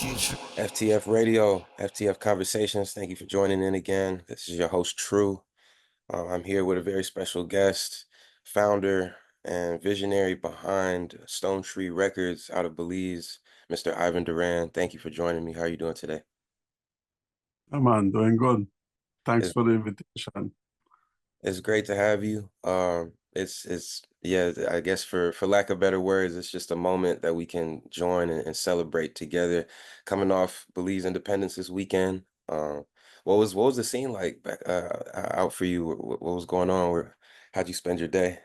FTF Radio, FTF Conversations. Thank you for joining in again. This is your host, True. I'm here with a very special guest, founder and visionary behind Stone Tree Records out of Belize, Mr. Ivan Duran. Thank you for joining me. How are you doing today? Man, doing good. Thanks It's, for the invitation. it's great to have you. It's yeah, I guess for lack of better words, it's just a moment that we can join and celebrate together. Coming off Belize Independence this weekend. What was the scene like back out for you? What was going on? How'd you spend your day?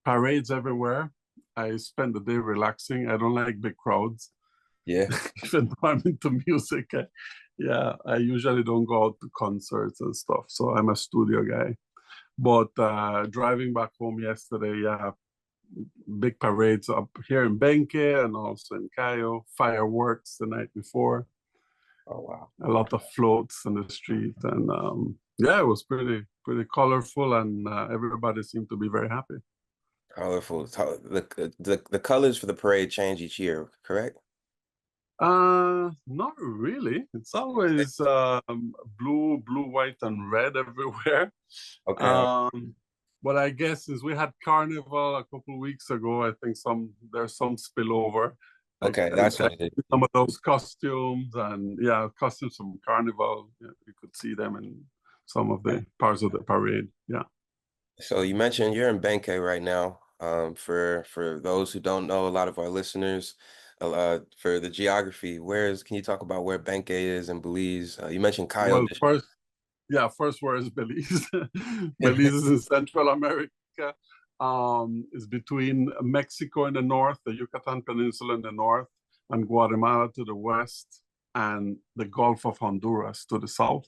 Parades everywhere. I spend the day relaxing. I don't like big crowds, Yeah. even though I'm into music. I usually don't go out to concerts and stuff. So I'm a studio guy. But driving back home yesterday, yeah, big parades up here in Benke and also in Cayo. Fireworks the night before. Oh wow. A lot of floats in the street, and yeah, it was pretty colorful, and everybody seemed to be very happy. Colorful. The colors for the parade change each year, correct? Not really. It's always blue, white, and red everywhere. Okay. Um, but I guess since we had Carnival a couple of weeks ago, I think there's some spillover. Okay, I that's what it is. some of those costumes and yeah, costumes from Carnival. Yeah, you could see them in some of the parts of the parade. Yeah. So you mentioned you're in Benke right now. For those who don't know, a lot of our listeners, for the geography, can you talk about where Benke is in Belize? You mentioned Cayo. Well, first where is Belize? Belize is in Central America. It's between Mexico in the north, the Yucatan Peninsula in the north, and Guatemala to the west, and the Gulf of Honduras to the south.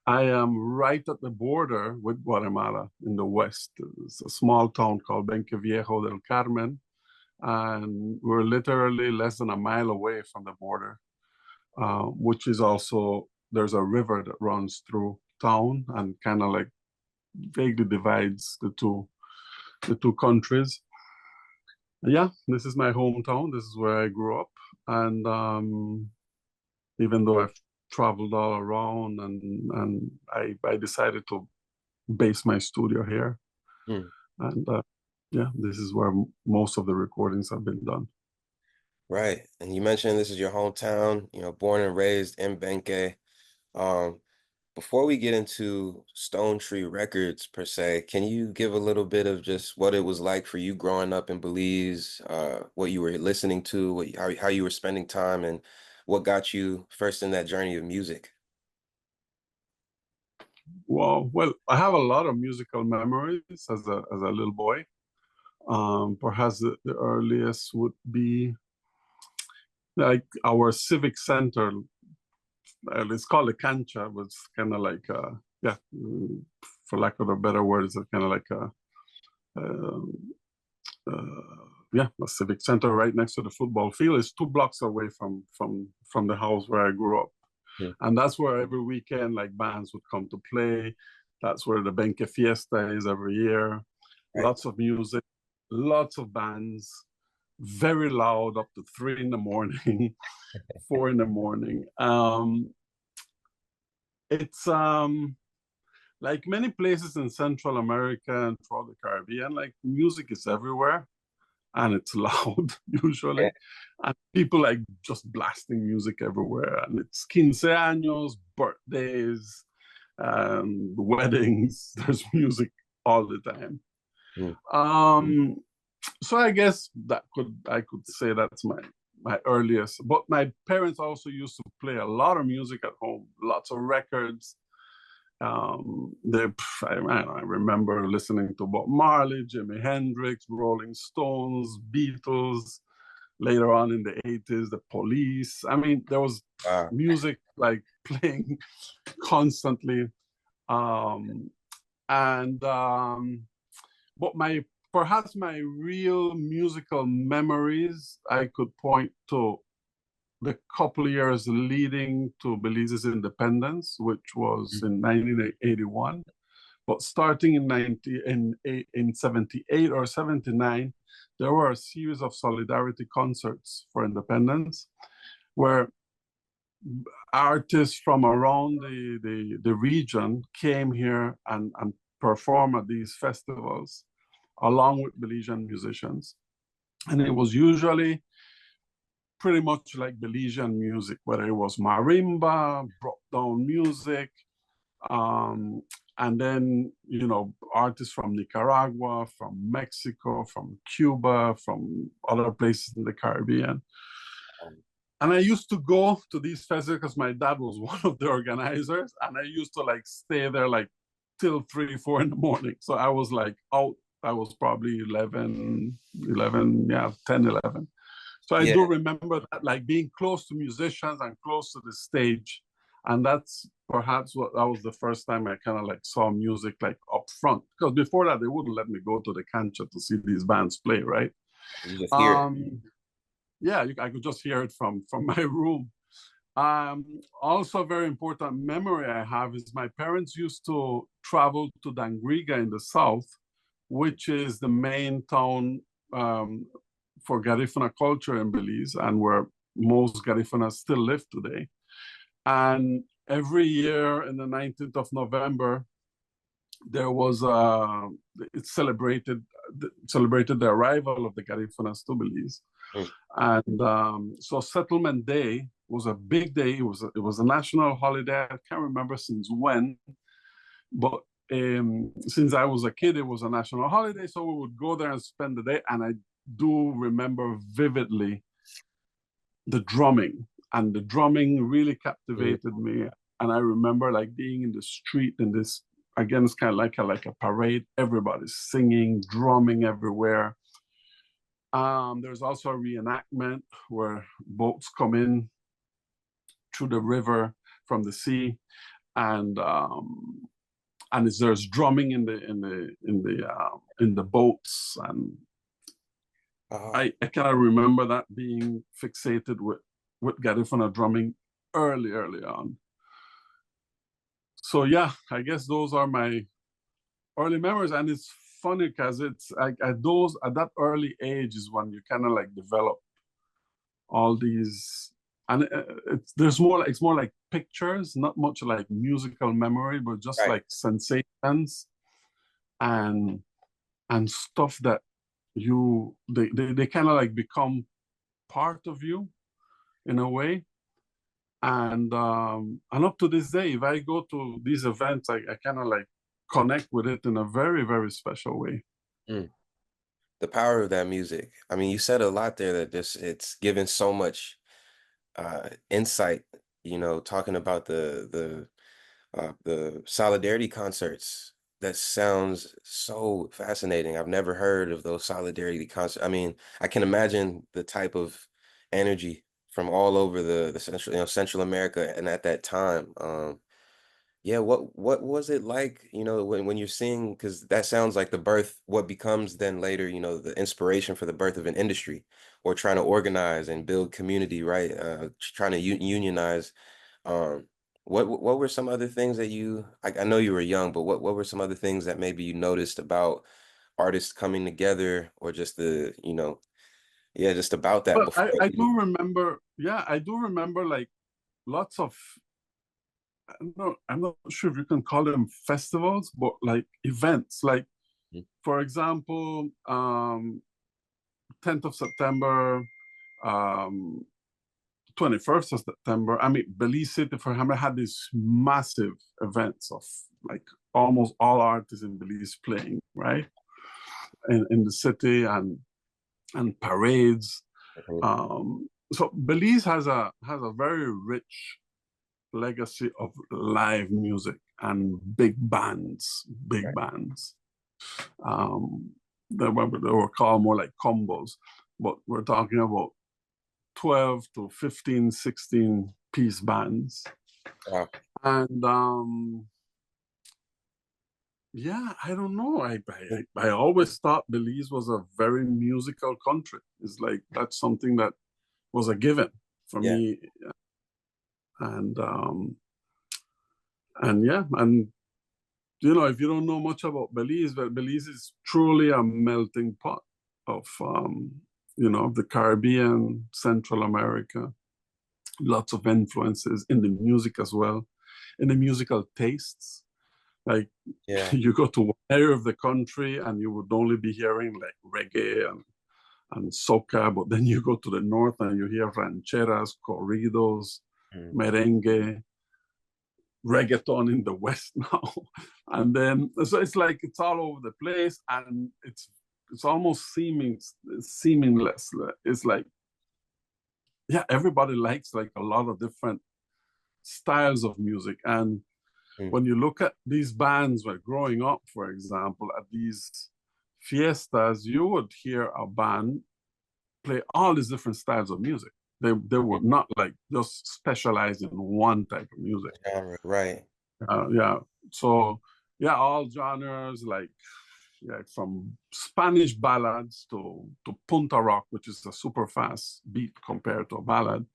I am right at the border with Guatemala in the west. It's a small town called Benque Viejo del Carmen, and we're literally less than a mile away from the border, which is also, there's a river that runs through town and kind of like vaguely divides the two countries. Yeah, this is my hometown. This is where I grew up, and even though I've traveled all around, and I decided to base my studio here, Hmm. and yeah, this is where most of the recordings have been done. Right. And you mentioned this is your hometown, born and raised in Benke. Um, Before we get into Stone Tree Records per se, can you give a little bit of just what it was like for you growing up in Belize, what you were listening to, how you were spending time, and what got you first in that journey of music? Well, I have a lot of musical memories as a little boy. Perhaps the earliest would be like our civic center. It's called a cancha, but it's kind of like yeah, for lack of a better word, it's kind of like um, yeah, a civic center right next to the football field. It's 2 blocks away from the house where I grew up, Hmm. and that's where every weekend like bands would come to play. That's where the Benque Fiesta is every year. Right. Lots of music, lots of bands, very loud up to 3 in the morning, 4 in the morning. It's like many places in Central America and throughout the Caribbean, like music is everywhere and it's loud usually. Yeah. And people like just blasting music everywhere. And it's quince años, birthdays, weddings. There's music all the time. Hmm. Um, so I guess I could say that's my earliest. But my parents also used to play a lot of music at home, lots of records. I remember listening to Bob Marley, Jimi Hendrix, Rolling Stones, Beatles. Later on in the 80s, the Police. I mean, there was Wow. music like playing constantly. Um, and but perhaps my real musical memories I could point to the couple of years leading to Belize's independence, which was in 1981. But starting in 78 or 79, there were a series of solidarity concerts for independence, where artists from around the region came here and performed at these festivals along with Belizean musicians. And it was usually pretty much like Belizean music, whether it was marimba, brought down music, um, and then, you know, artists from Nicaragua, from Mexico, from Cuba, from other places in the Caribbean. And I used to go to these festivals because my dad was one of the organizers, and I used to like stay there like till 3, 4 in the morning. So I was like out. I was probably 11, yeah, 10, 11. So I do Yeah, remember that, like being close to musicians and close to the stage. And that's perhaps what that was the first time I kind of like saw music like up front. Because before that, they wouldn't let me go to the cancha to see these bands play, right? you just hear it. Um, yeah, I could just hear it from my room. Also, a very important memory I have is my parents used to travel to Dangriga in the south, which is the main town for Garifuna culture in Belize and where most Garifunas still live today. And every year in the 19th of November, there was it celebrated the arrival of the Garifunas to Belize. Mm. And so Settlement Day was a big day. It was a national holiday. I can't remember since when, but since I was a kid, it was a national holiday. So we would go there and spend the day. And I do remember vividly the drumming, and the drumming really Mm. captivated me. And I remember like being in the street in this, again, it's kind of like a parade. Everybody's singing, drumming everywhere. There's also a reenactment where boats come in through the river from the sea, and there's drumming in the boats, and Oh, I kind of remember that being fixated with Garifuna drumming early on. So yeah, I guess those are my early memories, and it's funny because it's like at that early age is when you kind of like develop all these, and it's more like pictures, not much like musical memory, but just right. like sensations and stuff that they kind of like become part of you in a way. And up to this day, if I go to these events, I kind of like connect with it in a very, very special way. Mm. The power of that music. I mean, you said a lot there that just it's given so much insight, talking about the solidarity concerts. That sounds so fascinating. I've never heard of those solidarity concerts. I mean, I can imagine the type of energy from all over the Central, Central America, and at that time. Yeah, what was it like, when you're seeing, because that sounds like the birth, what becomes then later, the inspiration for the birth of an industry or trying to organize and build community, right? Trying to unionize. Um, what were some other things that I know you were young, but what were some other things that maybe you noticed about artists coming together or just yeah, just about that But before I you. do remember, yeah, I do remember like lots of, I'm not sure if you can call them festivals, but like events. Like, for example, 10th of September, um, 21st of September, I mean, Belize City for Hammer had these massive events of like almost all artists in Belize playing, right? In the city, and parades. Mhm. So Belize has a very rich legacy of live music and big bands, big Right. bands. Um, they were called more like combos, but we're talking about 12 to 15, 16 piece bands. Wow. And yeah, I don't know. I always thought Belize was a very musical country. It's like that's something that was a given for Yeah. me. And yeah, and if you don't know much about Belize, well, Belize is truly a melting pot of the Caribbean, Central America, lots of influences in the music as well, in the musical tastes. Like Yeah. you go to one area of the country and you would only be hearing like reggae and soca, but then you go to the north and you hear rancheras, corridos, Mm. merengue, reggaeton in the west now. And then so it's like it's all over the place and it's almost seamless. It's like, yeah, everybody likes like a lot of different styles of music. And Mm. when you look at these bands, like growing up, for example, at these fiestas, you would hear a band play all these different styles of music. They Mm. would not like just specialize in one type of music. Genre, right. Yeah. So yeah, all genres like, yeah, from Spanish ballads to punta rock, which is a super fast beat compared to a ballad,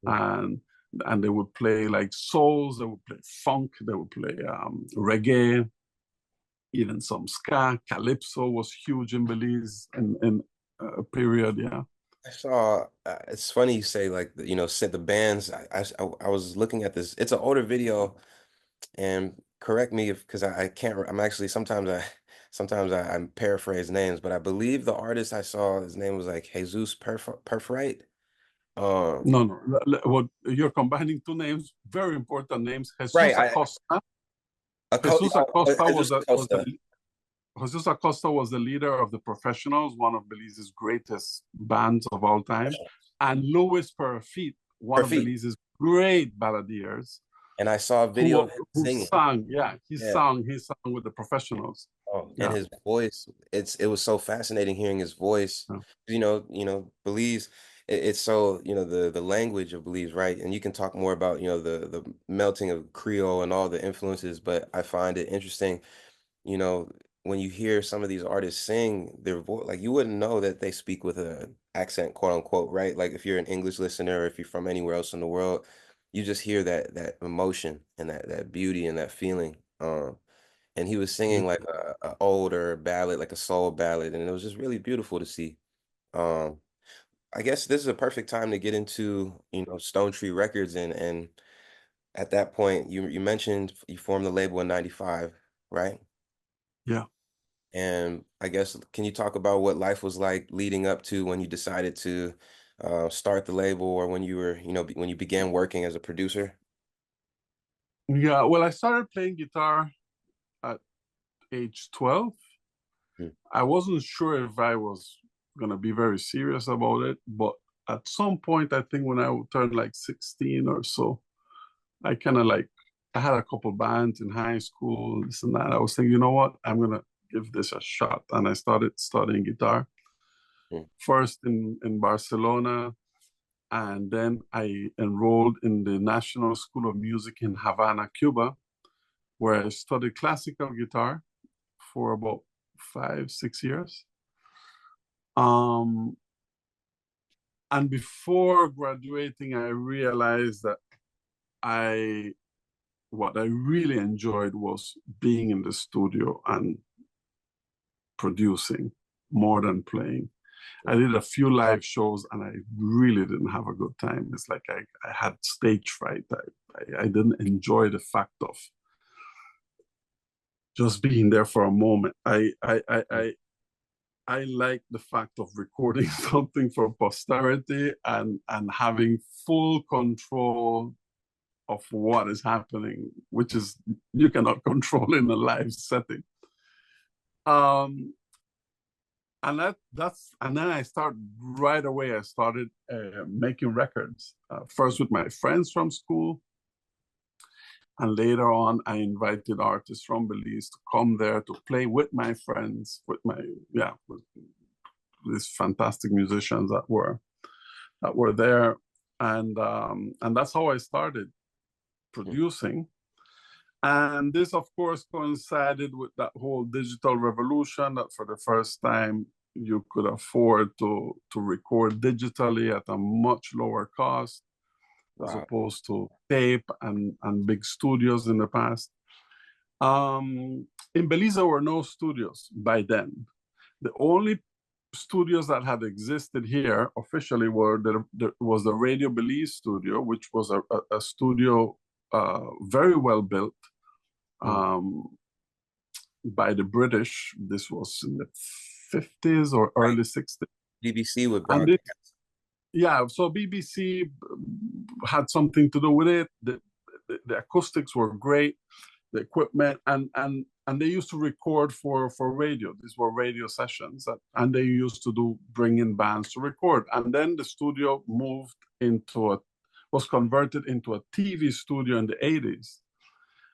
Mm. and they would play like souls, they would play funk, they would play reggae, even some ska. Calypso was huge in Belize in a period. Yeah. I saw, it's funny you say like, said the bands. I was looking at this. It's an older video, and correct me if, because I can't, I'm actually, sometimes I paraphrase names, but I believe the artist I saw, his name was like Jesus Perfrite. Um, No, no. What you're combining two names, very important names. right. Jesus Acosta. Jesus Oh, Acosta Jesus Acosta. Jesus Acosta was the leader of the Professionals, one of Belize's greatest bands of all time, and Louis Perfit, one of Perfect. Belize's great balladeers, And I saw a video of him who singing. sang. Yeah, Yeah. he sang with the Professionals. Oh, and Yeah, his voice, it was so fascinating hearing his voice. yeah, Belize, it's so, the language of Belize, right? And you can talk more about, the melting of Creole and all the influences, but I find it interesting, you know, when you hear some of these artists sing their voice, like you wouldn't know that they speak with an accent, quote unquote, right? Like if you're an English listener, or if you're from anywhere else in the world, you just hear that emotion and that beauty and that feeling. And he was yeah. singing like a older ballad, like a soul ballad, and it was just really beautiful to see. Um, I guess this is a perfect time to get into, Stone Tree Records, and at that point, you mentioned you formed the label in '95, right? Yeah. And I guess, can you talk about what life was like leading up to when you decided to start the label, or when you were, when you began working as a producer? Yeah. Well, I started playing guitar at age 12. Mm. I wasn't sure if I was gonna be very serious about it, but at some point, I think when I turned like 16 or so, I kind of like I had a couple bands in high school, this and that. I was thinking, you know what, I'm gonna give this a shot, and I started studying guitar Mm. first in Barcelona, and then I enrolled in the National School of Music in Havana, Cuba, where I studied classical guitar for about 5, 6 years. Um, and before graduating, I realized that I what I really enjoyed was being in the studio and producing more than playing. I did a few live shows and I really didn't have a good time. It's like I had stage fright. I didn't enjoy the fact of just being there for a moment. I like the fact of recording something for posterity and having full control of what is happening, which is you cannot control in a live setting. Um, and then I started right away. I started making records first with my friends from school, and later on, I invited artists from Belize to come there to play with my friends, with these fantastic musicians that were there, and that's how I started Mm. producing. And this, of course, coincided with that whole digital revolution that for the first time you could afford to record digitally at a much lower cost as Wow. opposed to tape and big studios in the past. In Belize, there were no studios by then. The only studios that had existed here officially were was the Radio Belize studio, which was a studio very well built by the British. This was in the 50s or Right. early 60s. BBC would And it, broadcast. yeah, so BBC had something to do with it. The acoustics were great, the equipment, and they used to record for radio. These were radio sessions, and they used to bring in bands to record. And then the studio was converted into a TV studio in the 80s,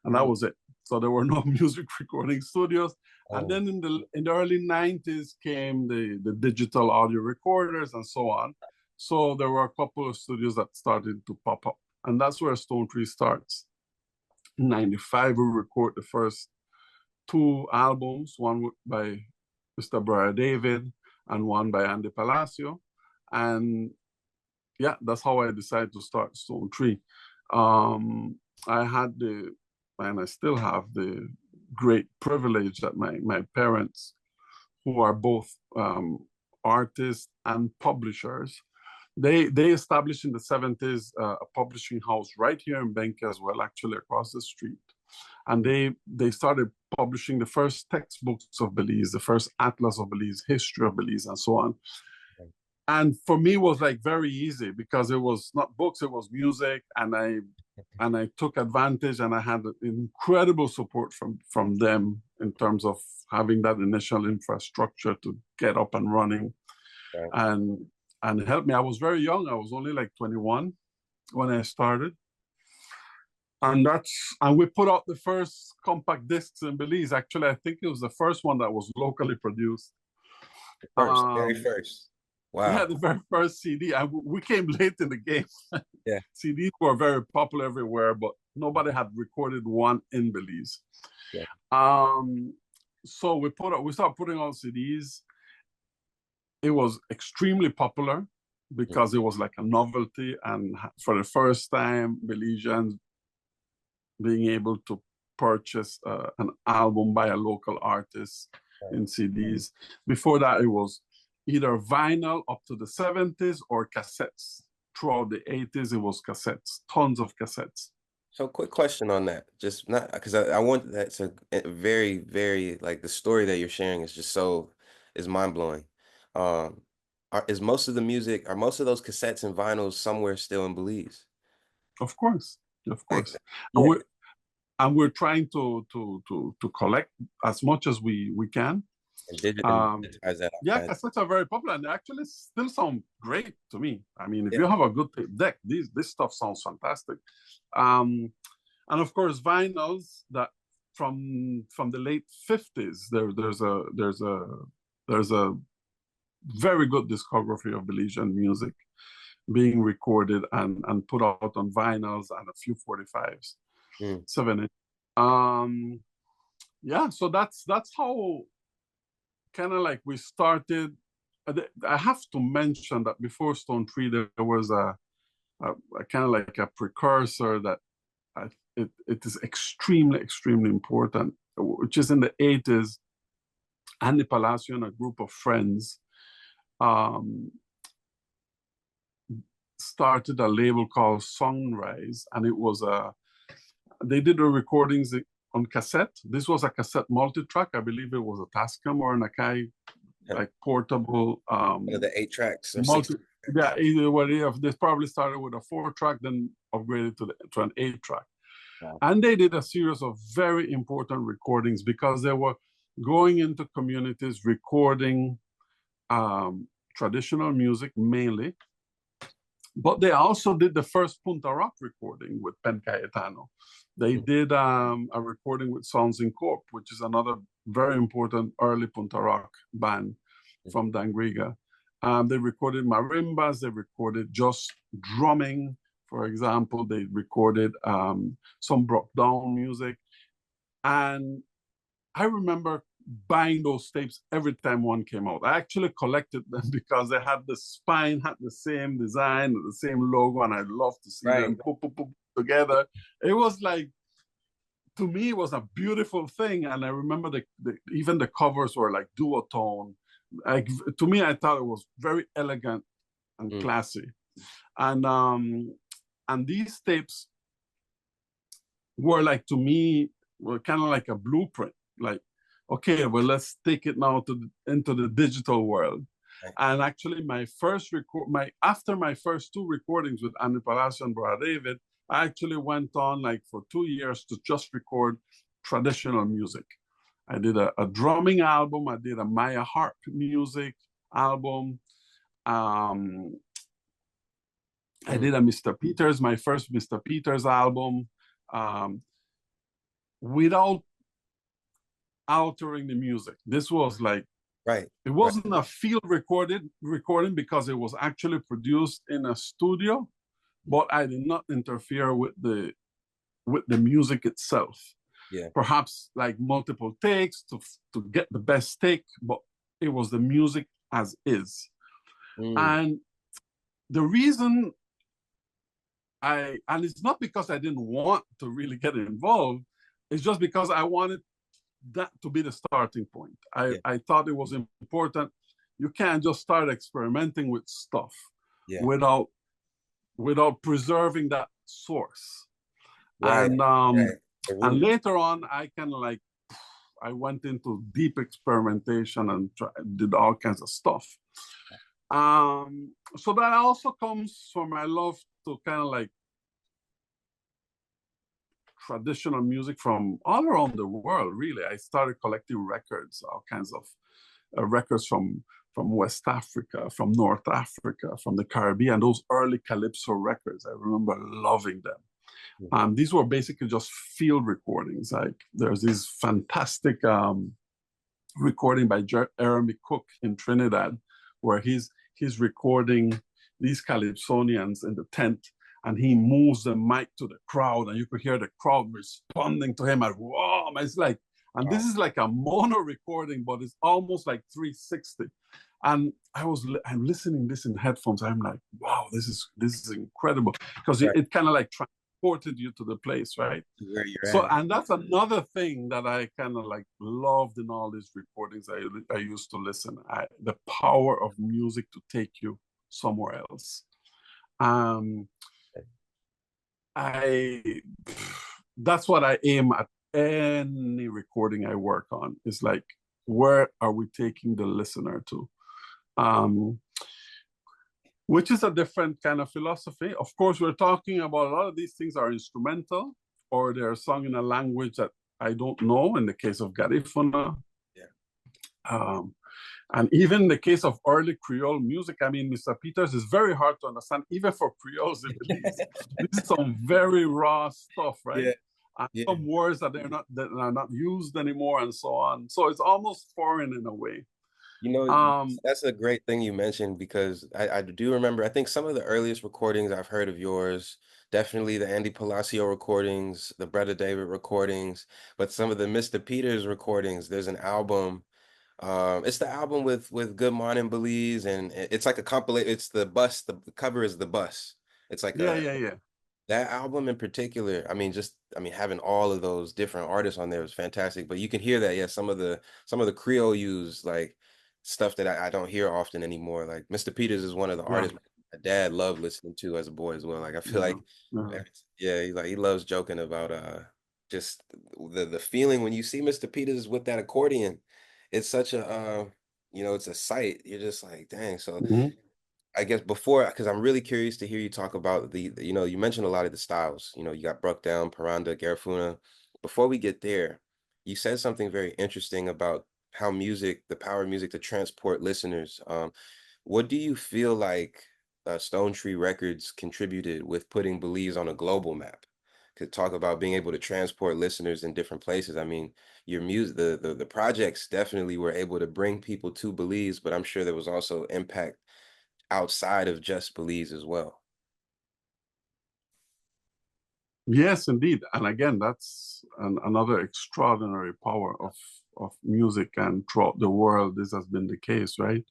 and that Mm. was it. So there were no music recording studios. And Oh, then in the early 90s came the digital audio recorders and so on. So there were a couple of studios that started to pop up. And that's where Stone Tree starts. In 95, we record the first two albums, one by Mr. Brian David and one by Andy Palacio. And yeah, that's how I decided to start Stone Tree. I had and I still have the great privilege that my parents, who are both artists and publishers, they established in the 70s a publishing house right here in Benque as well, actually across the street. And they started publishing the first textbooks of Belize, the first atlas of Belize, history of Belize, and so on. And for me, it was like very easy because it was not books, it was music, and I took advantage, and I had incredible support from them in terms of having that initial infrastructure to get up and running, right. and help me. I was very young. I was only like 21 when I started. And we put out the first compact discs in Belize. Actually, I think it was the first one that was locally produced. Very Um, first. yeah, Wow. the very first CD. We came late in the game. Yeah. CDs were very popular everywhere, but nobody had recorded one in Belize. Yeah. So we started putting out CDs. It was extremely popular because it was like a novelty, and for the first time, Belizeans being able to purchase an album by a local artist in CDs. Before that, it was either vinyl up to the 70s or cassettes. Throughout the 80s, it was cassettes, tons of cassettes. So quick question on that. Just not because I want that to very, very like the story that you're sharing is just is mind blowing. Is most of the music, are most of those cassettes and vinyls somewhere still in Belize? Of course, of Like, course. And yeah, we're trying to collect as much as we can. and Um, digitize that yeah, outside. cassettes are very popular, and they actually still sound great to me. I mean, if Yeah. you have a good tape deck, this stuff sounds fantastic. Um, and of course, vinyls that from the late 50s. There's a very good discography of Belizean music being recorded and put out on vinyls and a few 45s, Mm. 7 inch. Um, yeah, so that's how kind of like we started. I have to mention that before Stone Tree, there was a kind of like a precursor that it is extremely, extremely important, which is in the 80s. Andy Palacio and a group of friends um, started a label called Sunrise, and they did the recordings on cassette. This was a cassette multi-track. I believe it was a Tascam or an Akai, Yeah. like portable The 8 tracks or multi. 6 tracks. Yeah, either way, they probably started with a 4-track, then upgraded to an 8-track. Wow. And they did a series of very important recordings because they were going into communities recording traditional music mainly, but they also did the first Punta Rock recording with Pen Cayetano. They did a recording with Sounds in Corp, which is another very important early Punta Rock band from Dangriga. They recorded marimbas, they recorded just drumming, for example. They recorded some broke down music. And I remember buying those tapes every time one came out. I actually collected them because they had the spine, had the same design, the same logo, and I love to see Right. them put together. It was like, to me, it was a beautiful thing. And I remember even the covers were like duotone, like to me, I thought it was very elegant and Mm, classy. And these tapes were like to me were kind of like a blueprint. Like, okay, well, let's take it now into the digital world. right. And actually, my first record, my after my first two recordings with Andy Palacio and Brother David, I actually went on like for 2 years to just record traditional music. I did a drumming album. I did a Maya harp music album. Um, I Mm, did a Mr. Peters, my first Mr. Peters album, um, without altering the music. This was like right. it Right. wasn't a field recording because it was actually produced in a studio, Mm, but I did not interfere with the music itself. yeah. Perhaps like multiple takes to get the best take, but it was the music as is. Mm, And the reason and it's not because I didn't want to really get involved, it's just because I wanted that to be the starting point. yeah. I thought it was important. You can't just start experimenting with stuff Yeah. without preserving that source. Right. Right. The And root. later on, I kind of like I went into deep experimentation and did all kinds of stuff. So that also comes from my love to kind of like traditional music from all around the world. Really, I started collecting records, all kinds of records from West Africa, from North Africa, from the Caribbean. Those early calypso records, I remember loving them. Mhm. These were basically just field recordings. Like there's this fantastic recording by Jeremy Cook in Trinidad, where he's recording these Calypsonians in the tent, and he moves the mic to the crowd, and you could hear the crowd responding to him. And wow, it's like, and this Wow. is like a mono recording, but it's almost like 360. And I'm listening this in headphones. I'm like, wow, this is incredible because Right. it kind of like transported you to the place, right? Where you're So, at. and that's another thing that I kind of like loved in all these recordings I used to listen. The power of music to take you somewhere else. Um, I that's what I aim at any recording I work on. It's like, where are we taking the listener to? Um, which is a different kind of philosophy. Of course, we're talking about a lot of these things are instrumental or they're sung in a language that I don't know, in the case of Garifuna. Yeah. Um, and even in the case of early Creole music, I mean, Mr. Peters is very hard to understand, even for Creoles in Belize. This is some very raw stuff, right? Yeah. And Yeah. some words that are not used anymore, and so on. So it's almost foreign in a way. You know, Um, that's a great thing you mentioned because I do remember, I think some of the earliest recordings I've heard of yours, definitely the Andy Palacio recordings, the Brother David recordings, but some of the Mr. Peters recordings, there's an album. It's the album with Good Morning Belize, and it's like a compilation. It's the bus, the cover is the bus. It's like yeah, a yeah, yeah. that album in particular, I mean, just I mean, having all of those different artists on there was fantastic. But you can hear that, yeah, some of the Creole use like stuff that I don't hear often anymore. Like Mr. Peters is one of the Yeah, artists my dad loved listening to as a boy as well. Like I feel yeah, like yeah. yeah, he loves joking about just the feeling when you see Mr. Peters with that accordion. It's such a it's a sight. You're just like, dang. So Mhm. I guess before, because I'm really curious to hear you talk about you mentioned a lot of the styles. You got Bruck Down, Paranda, Garifuna. Before we get there, you said something very interesting about how music, the power of music to transport listeners. What do you feel like Stone Tree Records contributed with putting Belize on a global map? Could talk about being able to transport listeners in different places. I mean, your music, the projects definitely were able to bring people to Belize, but I'm sure there was also impact outside of just Belize as well. Yes, indeed. And again, that's another extraordinary power of music, and throughout the world, this has been the case, right?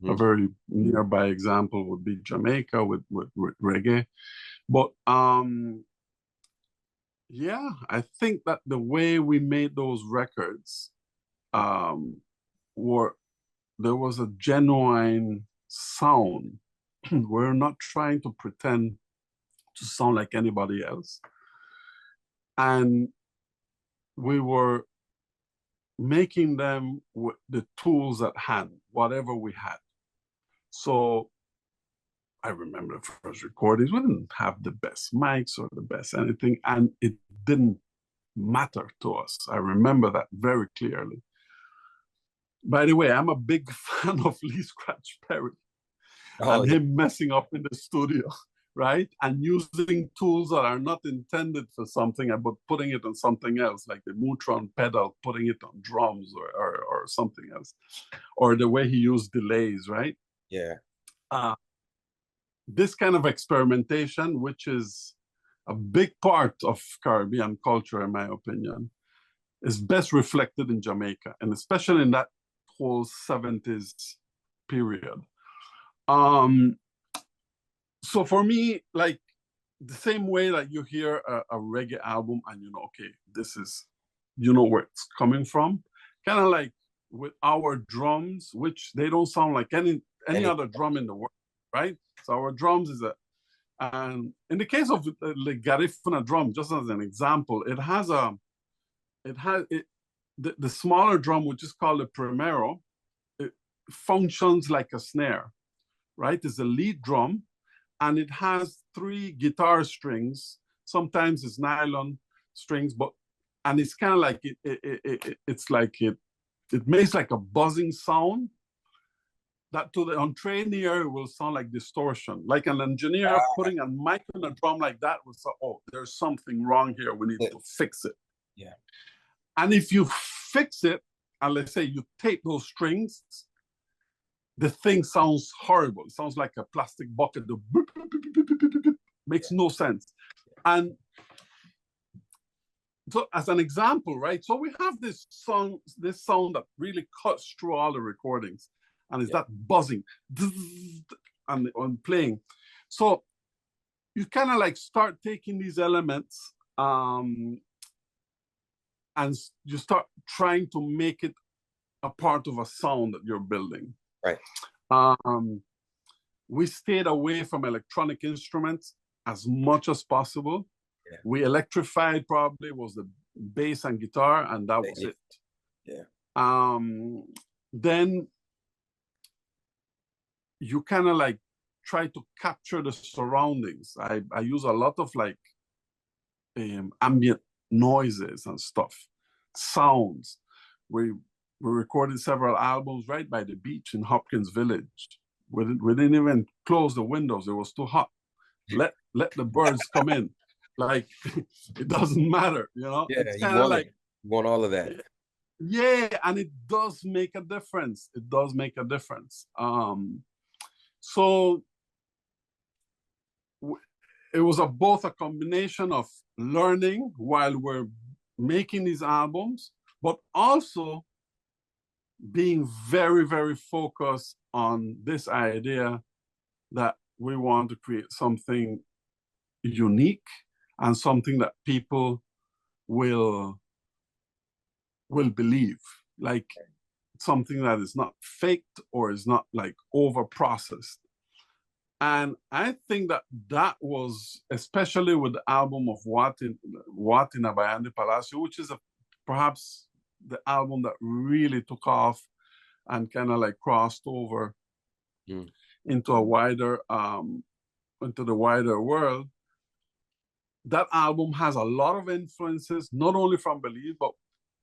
A Mhm. very nearby example would be Jamaica with reggae. But yeah, I think that the way we made those records um, were there was a genuine sound. We're not trying to pretend to sound like anybody else. And we were making them with the tools at hand, whatever we had. So I remember the first recordings, we didn't have the best mics or the best anything, and it didn't matter to us. I remember that very clearly. By the way, I'm a big fan of Lee Scratch Perry Oh and yeah, him messing up in the studio, right? And using tools that are not intended for something, but putting it on something else, like the Mutron pedal, putting it on drums or something else, or the way he used delays, right? yeah, Uh, this kind of experimentation, which is a big part of Caribbean culture, in my opinion, is best reflected in Jamaica, and especially in that whole 70s period. Um, so for me, like the same way that you hear a reggae album and you know, okay, this is, you know where it's coming from, kind of like with our drums, which they don't sound like any any, other drum in the world, right? So our drums is a, and in the case of the Garifuna drum, just as an example, the smaller drum, which is called the primero, it functions like a snare, right? It's a lead drum, and it has three guitar strings. Sometimes it's nylon strings, but and it's kind of like it's like it makes like a buzzing sound that to the untrained ear will sound like distortion. Like an engineer putting a mic on a drum like that will say, "Oh, there's something wrong here. We need to fix it." yeah, And if you fix it, and let's say you take those strings, the thing sounds horrible. It sounds like a plastic bucket. Makes no sense. And so, as an example, right? So we have this sound that really cuts through all the recordings, and it's yeah, that buzzing and on playing. So you kind of like start taking these elements, and you start trying to make it a part of a sound that you're building. right, Um, we stayed away from electronic instruments as much as possible. yeah, We electrified probably was the bass and guitar, and that was yeah, it. yeah, Then you kind of like try to capture the surroundings. I use a lot of like ambient noises and stuff, sounds. We recorded several albums right by the beach in Hopkins Village. We didn't even close the windows. It was too hot. Let the birds come in. Like it doesn't matter, you know. yeah. It's You kind of want it, like you want all of that. yeah, and it does make a difference. It does make a difference. So it was both a combination of learning while we're making these albums, but also being very, very focused on this idea that we want to create something unique and something that people will believe, like something that is not faked or is not like over processed. And I think that that was especially with the album of What in Abayande Palacio, which is perhaps the album that really took off and kind of like crossed over Mm. into a wider into the wider world. That album has a lot of influences, not only from Belize, but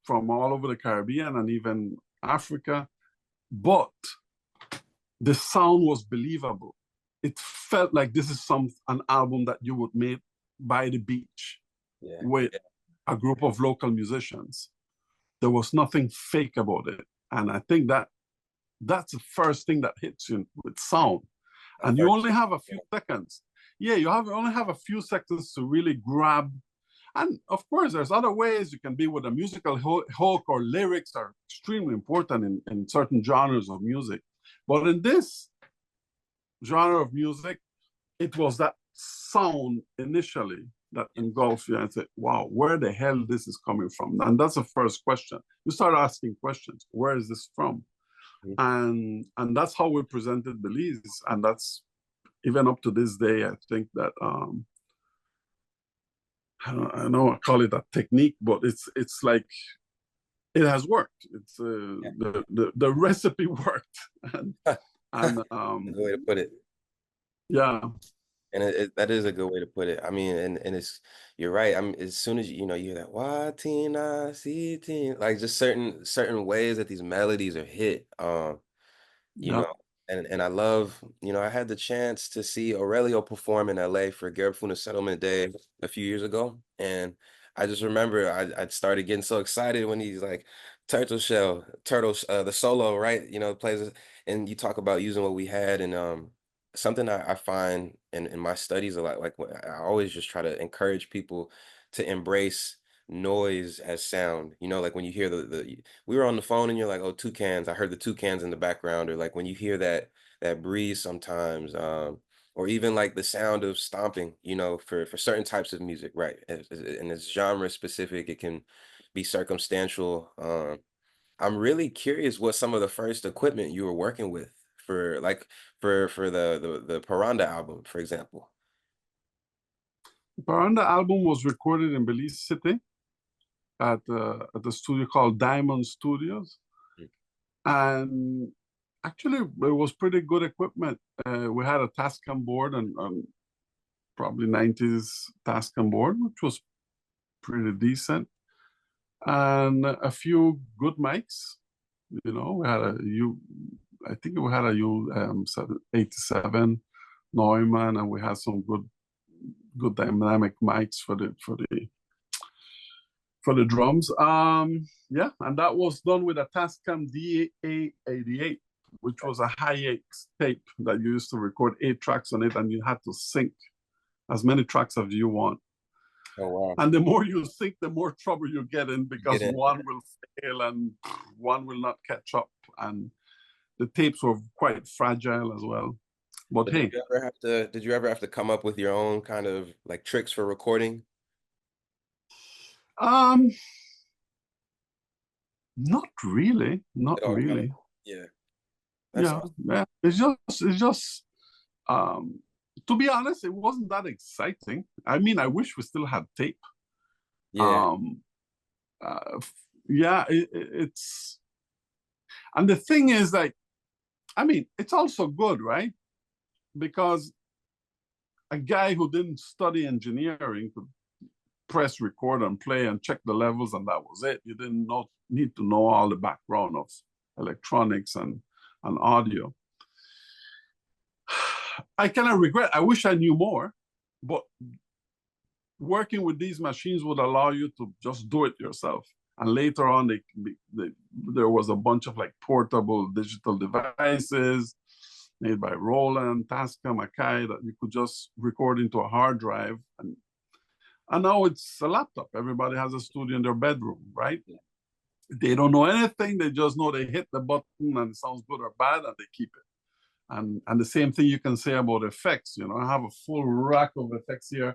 from all over the Caribbean and even Africa. But the sound was believable. It felt like this is an album that you would make by the beach Yeah, with a group of local musicians. There was nothing fake about it. And I think that that's the first thing that hits you with sound. at And you first. only have a few seconds. Yeah, only have a few seconds to really grab. And of course, there's other ways you can be with a musical hook, or lyrics are extremely important in certain genres of music. But in this genre of music, it was that sound initially that engulfed you and said, wow, where the hell this is coming from? And that's the first question. You start asking questions. Where is this from? Mhm. and that's how we presented Belize, and that's even up to this day. I think that I don't want to call it a technique, but it's like it has worked. It's Yeah. the recipe worked, and That's and a good way to put it. yeah, And that is a good way to put it. I mean, and it's you're right. I mean, as soon as you hear that Watina, see, like just certain ways that these melodies are hit. You yeah. know, and I love, I had the chance to see Aurelio perform in LA for Garifuna Settlement Day a few years ago. And I just remember I started getting so excited when he's like the solo, right? Plays, and you talk about using what we had. And something I find in my studies a lot, like I always just try to encourage people to embrace noise as sound. Like when you hear the we were on the phone and you're like, oh, toucans. I heard the toucans in the background, or like when you hear that breeze sometimes, or even like the sound of stomping, for certain types of music, right? And it's genre specific. It can be circumstantial. I'm really curious what some of the first equipment you were working with for like for the Paranda album, for example. Baranda album was recorded in Belize City at the studio called Diamond Studios, and actually it was pretty good equipment. We had a Tascam board and probably 90s Tascam board, which was pretty decent, and a few good mics. We had I think we had a U 87 Neumann, and we had some good dynamic mics for the drums. Yeah, and that was done with a Tascam DA88, which was a high-X tape that you used to record 8 tracks on it, and you had to sync as many tracks as you want. Oh wow. And the more you sync, the more trouble you get in, You get because in. one will fail and one will not catch up. And the tapes were quite fragile as well. But But hey, did you ever have to come up with your own kind of like tricks for recording? um, not really, not It all kind of, really. yeah, that's Yeah, awesome. yeah. It's just um to be honest, it wasn't that exciting. I mean, I wish we still had tape. Yeah. Um yeah, it's and the thing is, like, I mean, it's also good, right? Because a guy who didn't study engineering could press record and play and check the levels, and that was it. You didn't need to know all the background of electronics and audio. I kind of regret. I wish I knew more, but working with these machines would allow you to just do it yourself. And later on, there was a bunch of like portable digital devices made by Roland, Tascam, Akai, that you could just record into a hard drive. And now it's a laptop. Everybody has a studio in their bedroom, right? Yeah. They don't know anything. They just know they hit the button and it sounds good or bad, and they keep it. And the same thing you can say about effects. I have a full rack of effects here.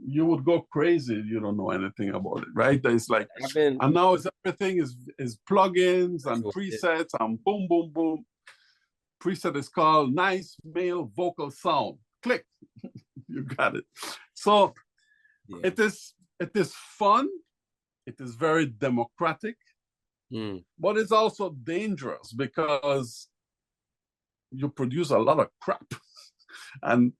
You would go crazy if you don't know anything about it, right? It's like, I've been and now everything is plugins that's and what it presets and boom, boom, boom. Preset is called nice male vocal sound. Click, you got it. So yeah. it is fun. It is very democratic, Mm. but it's also dangerous because you produce a lot of crap and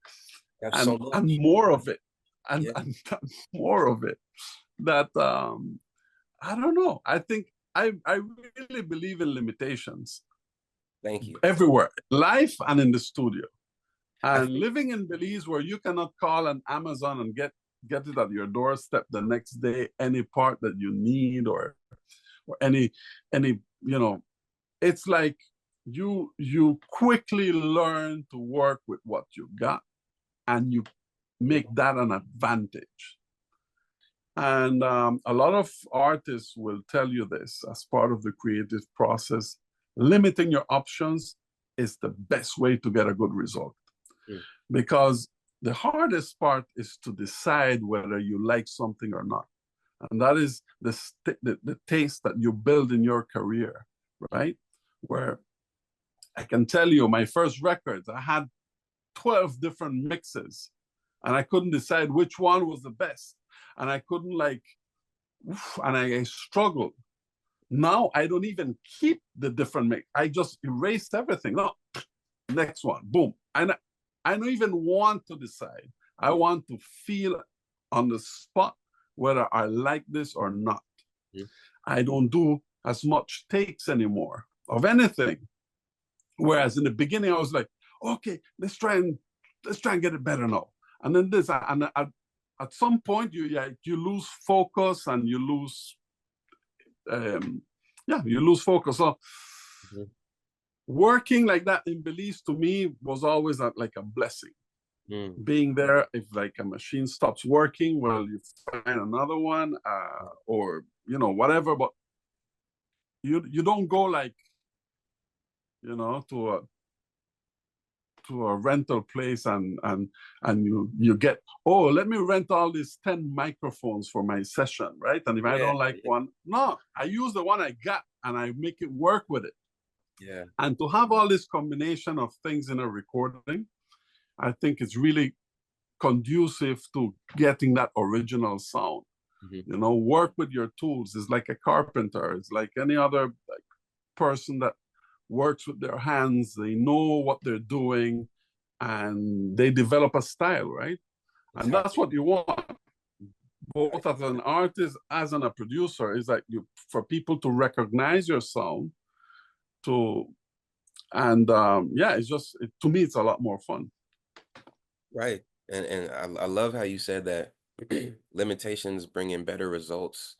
You have so and much. more of it and, Yeah. and more of it that I don't know. I think I really believe in limitations Thank you. everywhere, life and in the studio. I And think living in Belize, where you cannot call an Amazon and get it at your doorstep the next day, any part that you need, or any it's like you quickly learn to work with what you got, and you make that an advantage. And a lot of artists will tell you this as part of the creative process. Limiting your options is the best way to get a good result, mm, because the hardest part is to decide whether you like something or not. And that is the taste that you build in your career, right? Where I can tell you, my first records, I had 12 different mixes, and I couldn't decide which one was the best. And I couldn't and I struggled. Now I don't even keep the different mix. I just erased everything. No, next one, boom. And I don't even want to decide. I want to feel on the spot whether I like this or not. Mhm. I don't do as much takes anymore of anything. Whereas in the beginning, I was like, okay, let's try and get it better now. And then at some point, you lose focus and you lose, you lose focus. So Mhm. working like that in Belize to me was always like a blessing. Mm. Being there, if like a machine stops working, well, you find another one, or whatever. But you don't go like to a rental place and you get, oh, let me rent all these 10 microphones for my session, right? And if I Yeah, don't like one, no, I use the one I got and I make it work with it. yeah, And to have all this combination of things in a recording, I think it's really conducive to getting that original sound. mhm, Work with your tools. It's like a carpenter. It's like any other person that works with their hands. They know what they're doing and they develop a style, right? And that's exactly. what you want, Right. both as an artist, as a producer, is like for people to recognize your sound, to and yeah, to me, it's a lot more fun. Right. And I love how you said that limitations bring in better results.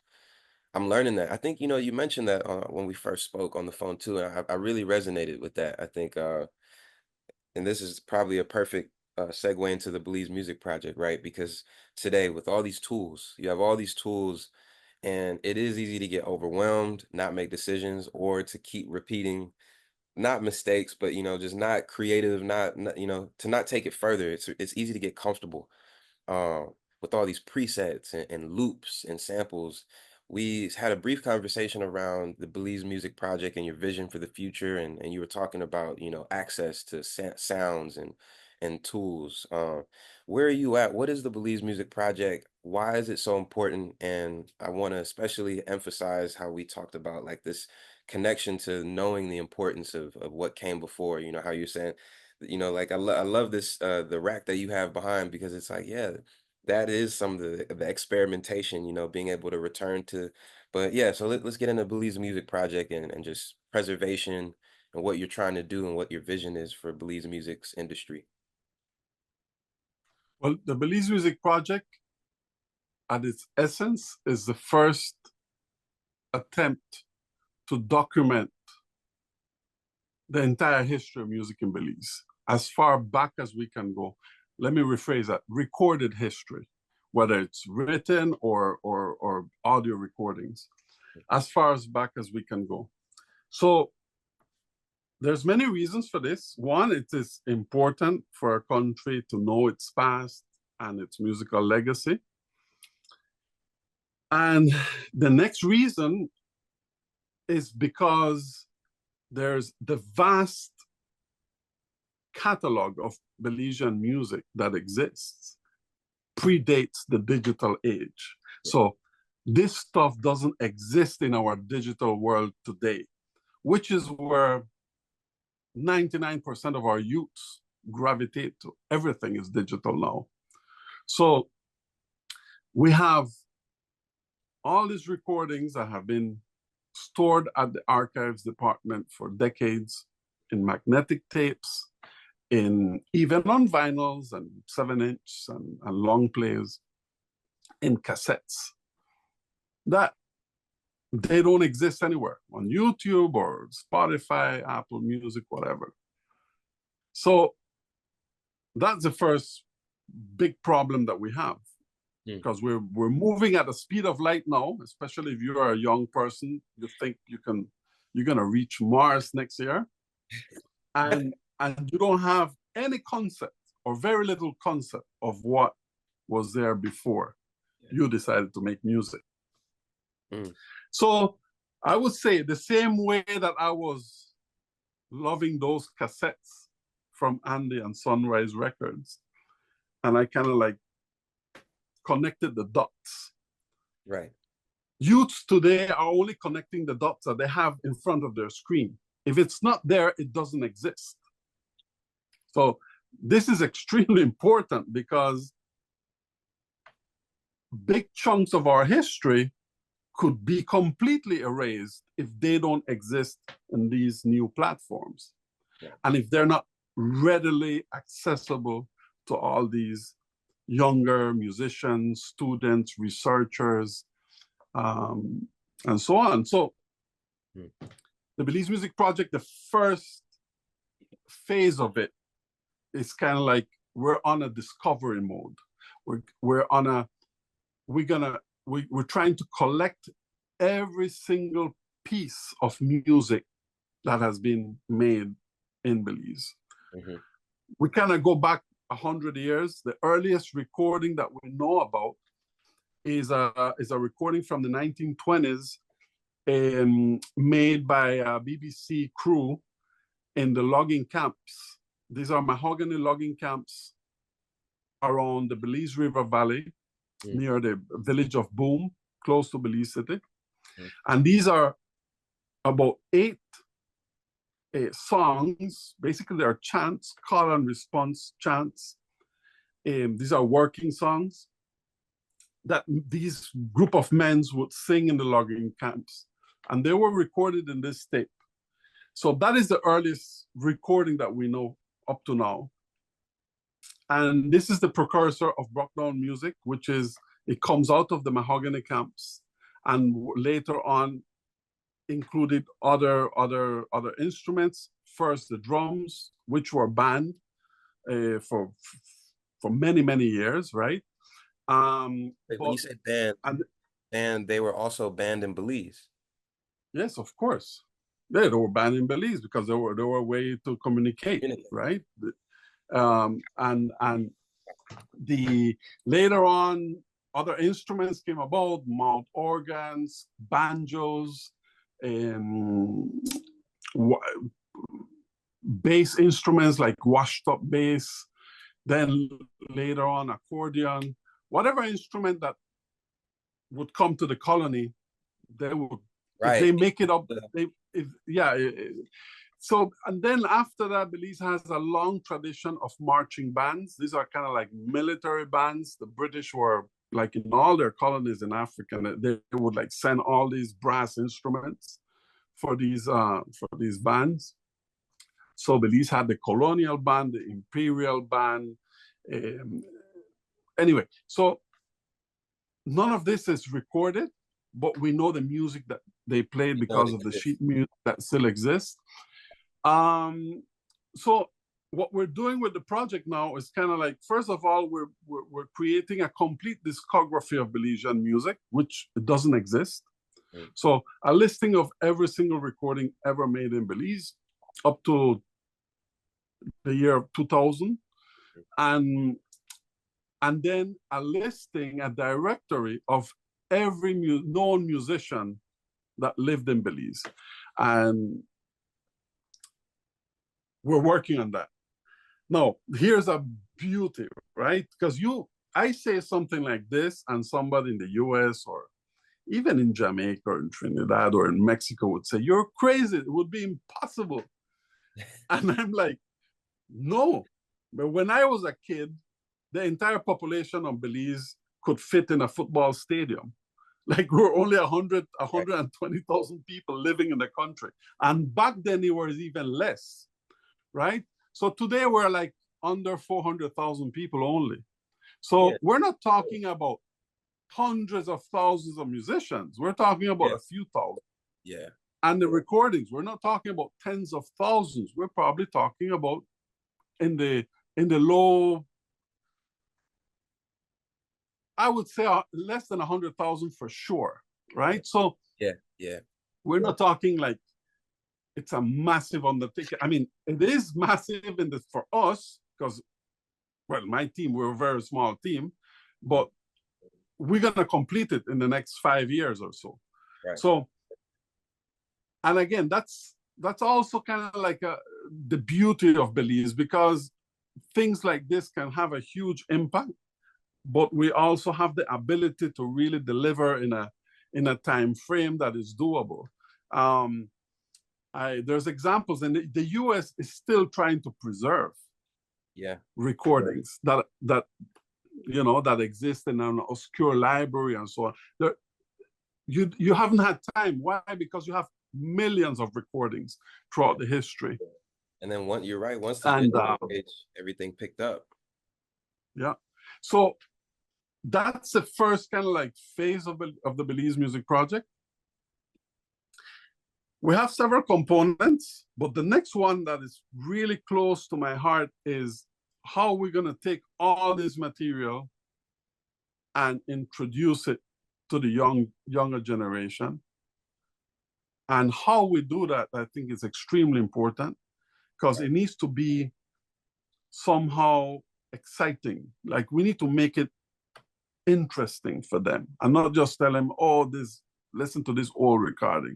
I'm learning that. I think, you mentioned that when we first spoke on the phone too, and I really resonated with that. I think, and this is probably a perfect segue into the Belize Music Project, right? Because today, with all these tools, you have all these tools, and it is easy to get overwhelmed, not make decisions, or to keep repeating not mistakes, but just not creative, not to not take it further. It's easy to get comfortable with all these presets and loops and samples. We had a brief conversation around the Belize Music Project and your vision for the future, and you were talking about access to sounds and tools. Where are you at? What is the Belize Music Project? Why is it so important? And I want to especially emphasize how we talked about like this connection to knowing the importance of what came before. How you're saying, like I love this the rack that you have behind because it's like, yeah, that is some of the experimentation, being able to return to. But yeah, so let's get into Belize Music Project and just preservation and what you're trying to do and what your vision is for Belize music's industry. Well, the Belize Music Project, at its essence, is the first attempt to document the entire history of music in Belize, as far back as we can go. Let me rephrase that: recorded history, whether it's written or audio recordings, as far as back as we can go. So there's many reasons for this. One, it is important for a country to know its past and its musical legacy. And the next reason is because there's the vast catalog of Belizean music that exists predates the digital age. So this stuff doesn't exist in our digital world today, which is where 99% of our youths gravitate to. Everything is digital now. So we have all these recordings that have been stored at the archives department for decades in magnetic tapes, in even on vinyls and 7-inch and long plays, in cassettes that they don't exist anywhere on YouTube or Spotify, Apple Music, whatever. So that's the first big problem that we have, Hmm. because we're moving at the speed of light now. Especially if you are a young person, you think you're gonna reach Mars next year, and you don't have any concept or very little concept of what was there before Yeah. you decided to make music. Mm. So I would say the same way that I was loving those cassettes from Andy and Sunrise Records. And I kind of like connected the dots. Right. Youths today are only connecting the dots that they have in front of their screen. If it's not there, it doesn't exist. So this is extremely important because big chunks of our history could be completely erased if they don't exist in these new platforms. Yeah. And if they're not readily accessible to all these younger musicians, students, researchers, and so on. So the Belize Music Project, the first phase of it is kind of like we're on a discovery mode. We're trying to collect every single piece of music that has been made in Belize. Mm-hmm. We kind of go back 100 years. The earliest recording that we know about is a recording from the 1920s made by a BBC crew in the logging camps. These are mahogany logging camps around the Belize River Valley, near the village of Boom, close to Belize City. And these are about 8 songs. Basically, they are chants, call and response chants. These are working songs that these group of men would sing in the logging camps. And they were recorded in this tape. So that is the earliest recording that we know up to now. And this is the precursor of Brockdown music, which is, it comes out of the mahogany camps and later on included other instruments. First, the drums, which were banned for many years, right? When you say banned, they were also banned in Belize. Yes, of course. They were banned in Belize because they were a way to communicate, right? And the later on, other instruments came about, mouth organs, banjos, bass instruments like washed up bass, then later on accordion, whatever instrument that would come to the colony, they would, if they make it up, so, and then after that, Belize has a long tradition of marching bands. These are kind of like military bands. The British were like in all their colonies in Africa, they would like send all these brass instruments for these bands. So Belize had the colonial band, the imperial band. Anyway, so none of this is recorded, but we know the music that they played because of the sheet music that still exists. So what we're doing with the project now is kind of like, first of all, we're creating a complete discography of Belizean music, which doesn't exist. So a listing of every single recording ever made in Belize up to the year 2000, and then a listing, a directory of every known musician that lived in Belize. And we're working on that. Now, here's a beauty, right? Because I say something like this, and somebody in the US or even in Jamaica or in Trinidad or in Mexico would say, "You're crazy, it would be impossible." And I'm like, no. But when I was a kid, the entire population of Belize could fit in a football stadium. Like, we're only 120,000 people living in the country. And back then it was even less, right? So today we're like under 400,000 people only. So we're not talking about hundreds of thousands of musicians. We're talking about a few thousand. Yeah. And the recordings, we're not talking about tens of thousands. We're probably talking about in the low, I would say less than 100,000 for sure, right? So we're not talking like it's a massive undertaking. I mean, it is massive for us because, well, my team, we're a very small team, but we're going to complete it in the next 5 years or so. Right. So, and again, that's that's also kind of like the beauty of Belize, because things like this can have a huge impact, but we also have the ability to really deliver in a time frame that is doable. There's examples, and the US is still trying to preserve Yeah. recordings that that exist in an obscure library and so on. You haven't had time. Why? Because you have millions of recordings throughout the history. And then you're right, once the And digital age, everything picked up. yeah, so that's the first kind of like phase of the Belize Music Project. We have several components, but the next one that is really close to my heart is how we're going to take all this material and introduce it to the younger generation. And how we do that, I think, is extremely important, because it needs to be somehow exciting. Like, we need to make it interesting for them and not just tell them, oh, listen to this old recording.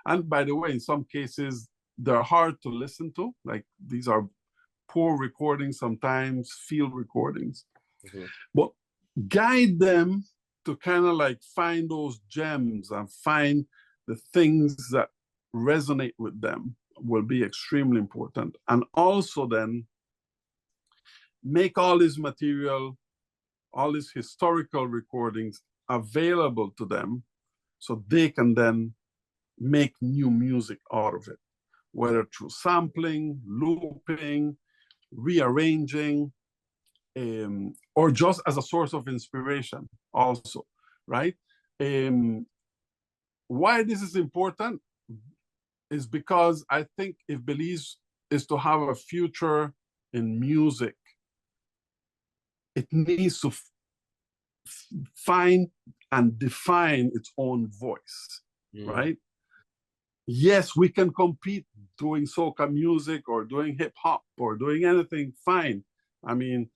And by the way, in some cases, they're hard to listen to. Like, these are poor recordings, sometimes field recordings. Mm-hmm. But guide them to kind of like find those gems and find the things that resonate with them will be extremely important. And also then make all this material, all these historical recordings available to them so they can then make new music out of it, whether through sampling, looping, rearranging, or just as a source of inspiration also, right? Why this is important is because I think if Belize is to have a future in music, it needs to find and define its own voice, right? Yes, we can compete doing soca music or doing hip hop or doing anything, fine. I mean,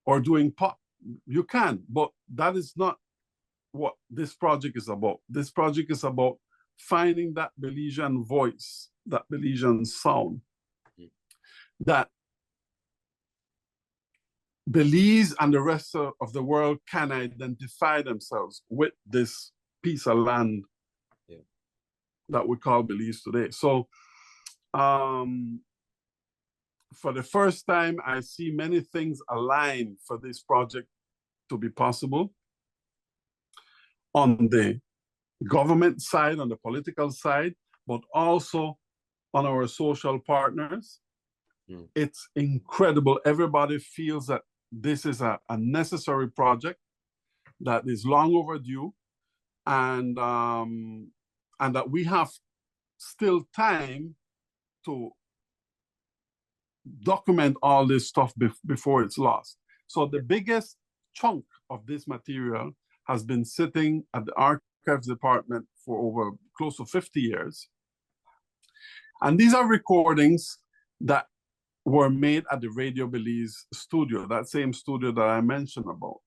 or doing pop, you can, but that is not what this project is about. This project is about finding that Belizean voice, that Belizean sound, that Belize and the rest of the world can identify themselves with this piece of land that we call Belize today. So for the first time, I see many things align for this project to be possible. On the government side, on the political side, but also on our social partners. It's incredible. Everybody feels that this is a necessary project that is long overdue, and that we have still time to document all this stuff before it's lost. So the biggest chunk of this material has been sitting at the archives department for over close to 50 years. And these are recordings that were made at the Radio Belize studio, that same studio that I mentioned about.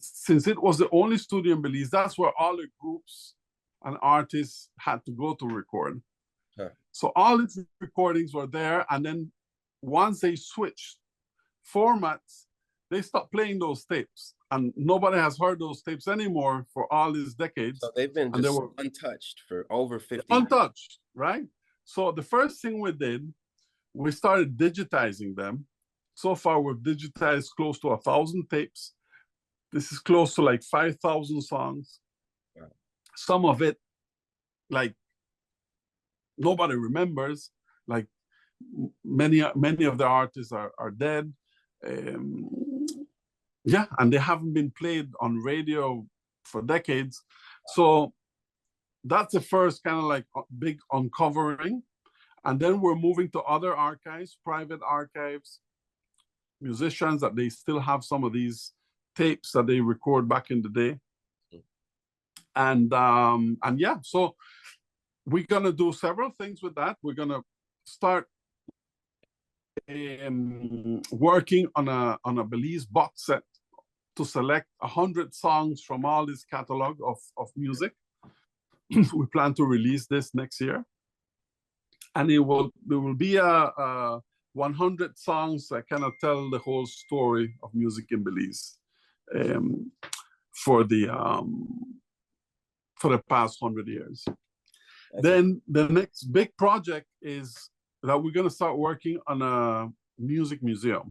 Since it was the only studio in Belize, that's where all the groups and artists had to go to record. Huh. So all these recordings were there, and then once they switched formats, they stopped playing those tapes, and nobody has heard those tapes anymore for all these decades. So they've been just untouched for over 50 years. Untouched, right? So the first thing we did, we started digitizing them. So far, we've digitized close to 1,000 tapes. This is close to like 5,000 songs. Wow. Some of it, like, nobody remembers. Like, many of the artists are dead. Yeah, and they haven't been played on radio for decades. So that's the first kind of like big uncovering. And then we're moving to other archives, private archives, musicians that they still have some of these tapes that they record back in the day. And yeah, so we're gonna do several things with that. We're gonna start working on a Belize box set to select 100 songs from all this catalog of music. We plan to release this next year. and there will be a 100 songs that kind of tell the whole story of music in Belize, um, for the past 100 years. That's a, Then the next big project is that we're going to start working on a music museum.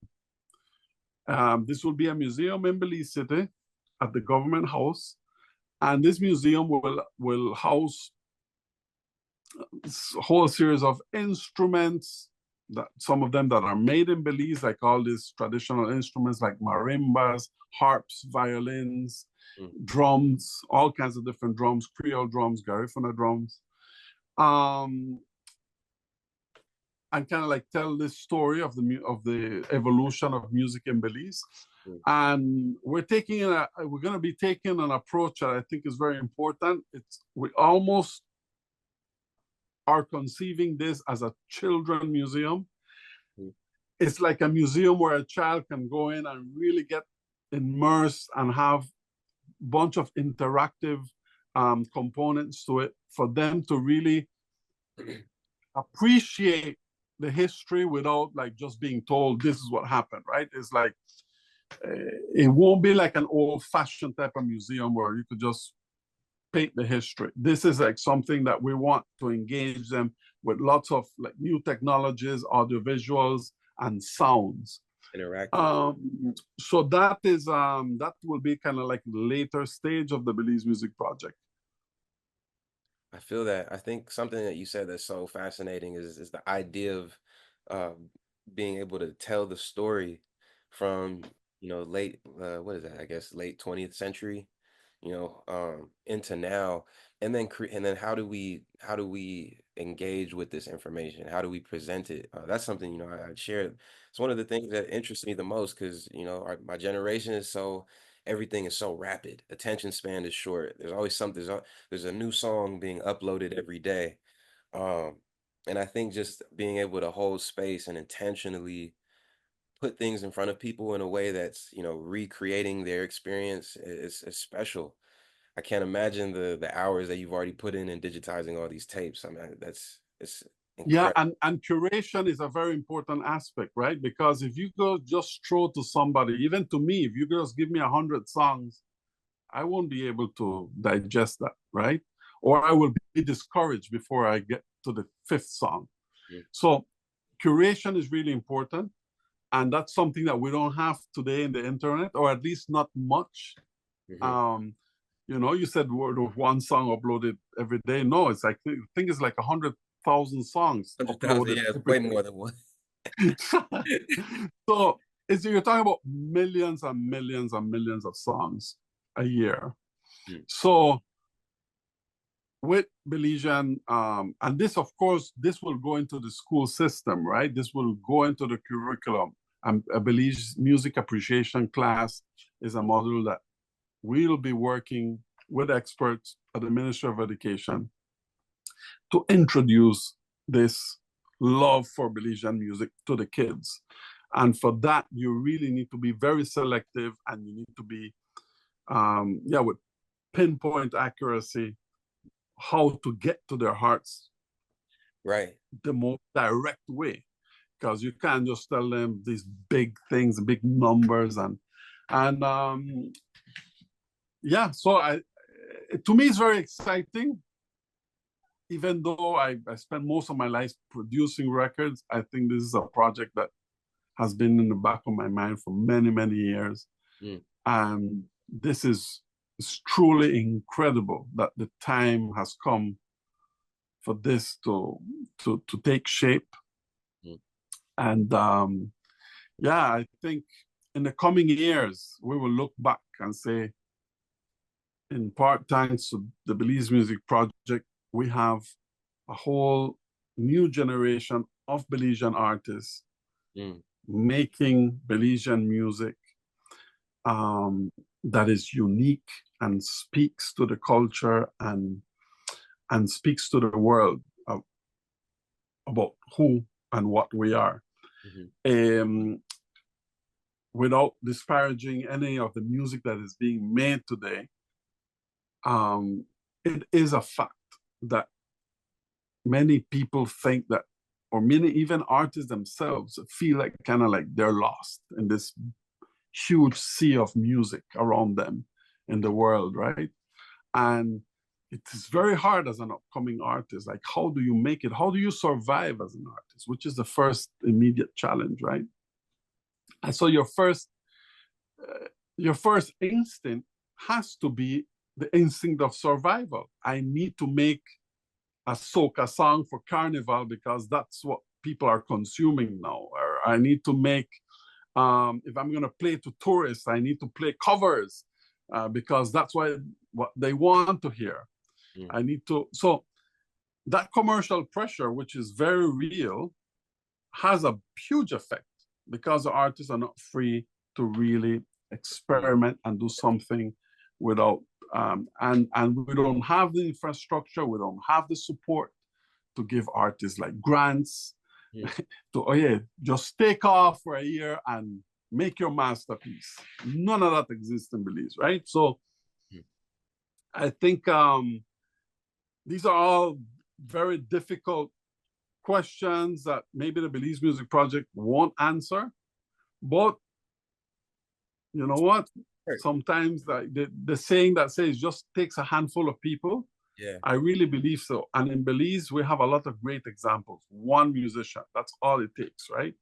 This will be a museum in Belize City at the government house, and this museum will house a whole series of instruments, that some of them that are made in Belize, like all these traditional instruments like marimbas, harps, violins, mm, drums, all kinds of different drums, Creole drums, Garifuna drums. Um, and kind of like tell this story of the evolution of music in Belize. mm. And we're going to be taking an approach that I think is very important. We almost are conceiving this as a children museum. Mm. It's like a museum where a child can go in and really get immersed and have a bunch of interactive components to it for them to really appreciate the history without like just being told this is what happened, right? It's like it won't be like an old-fashioned type of museum where you could just paint the history. This is like something that we want to engage them with lots of like new technologies, audio visuals, and sounds. Interactive. So that will be kind of like the later stage of the Belize Music Project. I feel that. I think something that you said that's so fascinating is the idea of uh, being able to tell the story from, late what is that? I guess late 20th century, into now, and then how do we engage with this information? How do we present it? That's something, I shared. It's one of the things that interests me the most because, my generation is so everything is so rapid. Attention span is short. There's always something. There's a new song being uploaded every day. Um, and I think just being able to hold space and intentionally put things in front of people in a way that's, recreating their experience is special. I can't imagine the hours that you've already put in digitizing all these tapes. I mean, it's Yeah, incredible. and curation is a very important aspect, right? Because if you go just throw to somebody, even to me, if you just give me 100 songs, I won't be able to digest that, right? Or I will be discouraged before I get to the fifth song. So curation is really important. And that's something that we don't have today in the internet, or at least not much. Mm-hmm. Um, you said word of one song uploaded every day. No, it's like, I think it's like 100,000 songs 100,000, uploaded yeah, it's every way day. more than one. So you're talking about millions and millions and millions of songs a year. Mm, So with Belizean, and this, of course, this will go into the school system, right? This will go into the curriculum. And a Belize music appreciation class is a module that we'll be working with experts at the Ministry of Education to introduce this love for Belizean music to the kids. And for that, you really need to be very selective, and you need to be, with pinpoint accuracy, how to get to their hearts right. the most direct way. Because you can't just tell them these big things, big numbers, and yeah. So to me, it's very exciting. Even though I spent most of my life producing records, I think this is a project that has been in the back of my mind for many, many years. Mm, And this is it's truly incredible that the time has come for this to take shape. mm, And yeah, I think in the coming years, we will look back and say, in part thanks to the Belize Music Project, we have a whole new generation of Belizean artists mm, making Belizean music that is unique and speaks to the culture and speaks to the world about who and what we are. mhm. Um, Without disparaging any of the music that is being made today, it is a fact that many people think that or many even artists themselves feel like kind of like they're lost in this huge sea of music around them in the world, right? And it is very hard as an upcoming artist. Like, how do you make it? How do you survive as an artist? Which is the first immediate challenge, right? And so your first instinct has to be the instinct of survival. I need to make a soca song for Carnival because that's what people are consuming now. Or I need to make, if I'm going to play to tourists, I need to play covers because that's what they want to hear. Mm. I need to, so that commercial pressure, which is very real, has a huge effect because the artists are not free to really Mm. experiment and do something without and we don't have the infrastructure, we don't have the support to give artists like grants Mm. to, oh yeah, just take off for a year and make your masterpiece. None of that exists in Belize, right? So Mm. I think these are all very difficult questions that maybe the Belize Music Project won't answer. But you know what? Right. Sometimes the saying that says just takes a handful of people. Yeah. I really believe so. And in Belize, we have a lot of great examples. One musician, that's all it takes, right?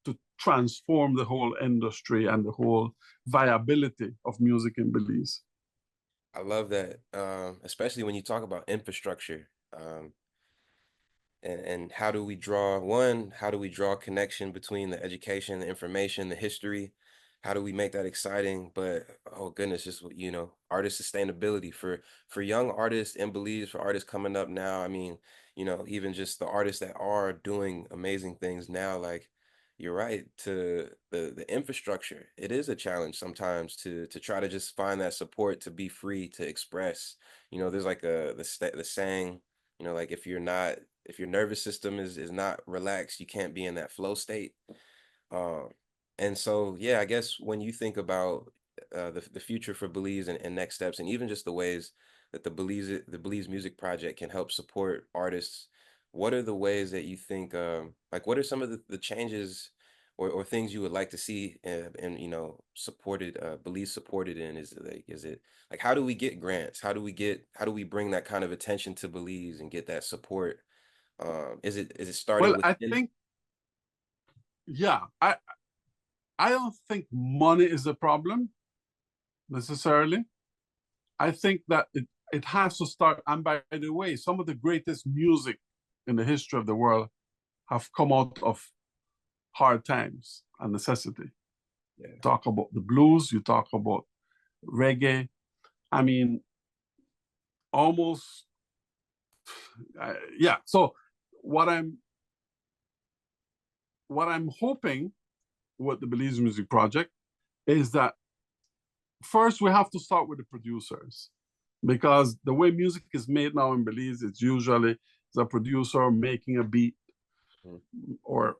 To transform the whole industry and the whole viability of music in Belize. I love that, especially when you talk about infrastructure. And how do we draw one, how do we draw a connection between the education, the information, the history? How do we make that exciting? But oh goodness, just artist sustainability for young artists in Belize, for artists coming up now. I mean, even just the artists that are doing amazing things now, like you're right, to the infrastructure. It is a challenge sometimes to try to just find that support to be free to express. There's like the saying, like if your nervous system is not relaxed, you can't be in that flow state. Um, and so, yeah, I guess when you think about the future for Belize and next steps, and even just the ways that the Belize Music Project can help support artists, what are the ways that you think, like, what are some of the changes or things you would like to see and supported Belize supported in? Is it like how do we get grants? How do we bring that kind of attention to Belize and get that support? Is it starting Well, I within? think, yeah, I don't think money is the problem necessarily. I think that it has to start. And by the way, some of the greatest music in the history of the world have come out of hard times and necessity. Yeah. Talk about the blues, you talk about reggae. I mean, almost, yeah. So what I'm what I'm hoping with the Belize Music Project is that first we have to start with the producers because the way music is made now in Belize, it's usually the producer making a beat, Mm.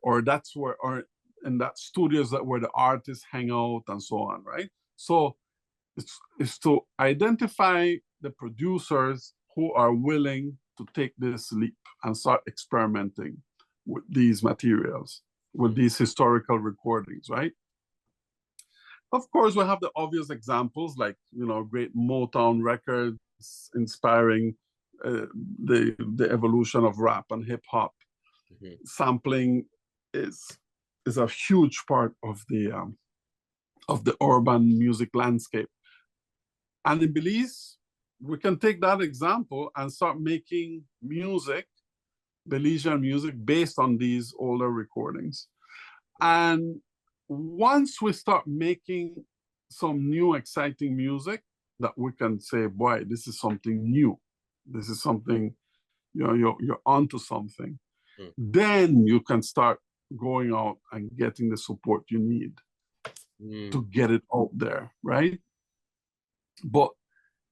or that's where, or in that studios that where the artists hang out and so on, right? So it's to identify the producers who are willing to take this leap and start experimenting with these materials, with Mm. these historical recordings, right? Of course, we have the obvious examples like great Motown records inspiring the evolution of rap and hip hop. Mhm. Sampling is is a huge part of the urban music landscape. And in Belize, we can take that example and start making music, Belizean music, based on these older recordings. Mm. And once we start making some new exciting music that we can say, boy, this is something new. This is something, you're onto something. Mm. Then you can start going out and getting the support you need Mm. to get it out there, right? But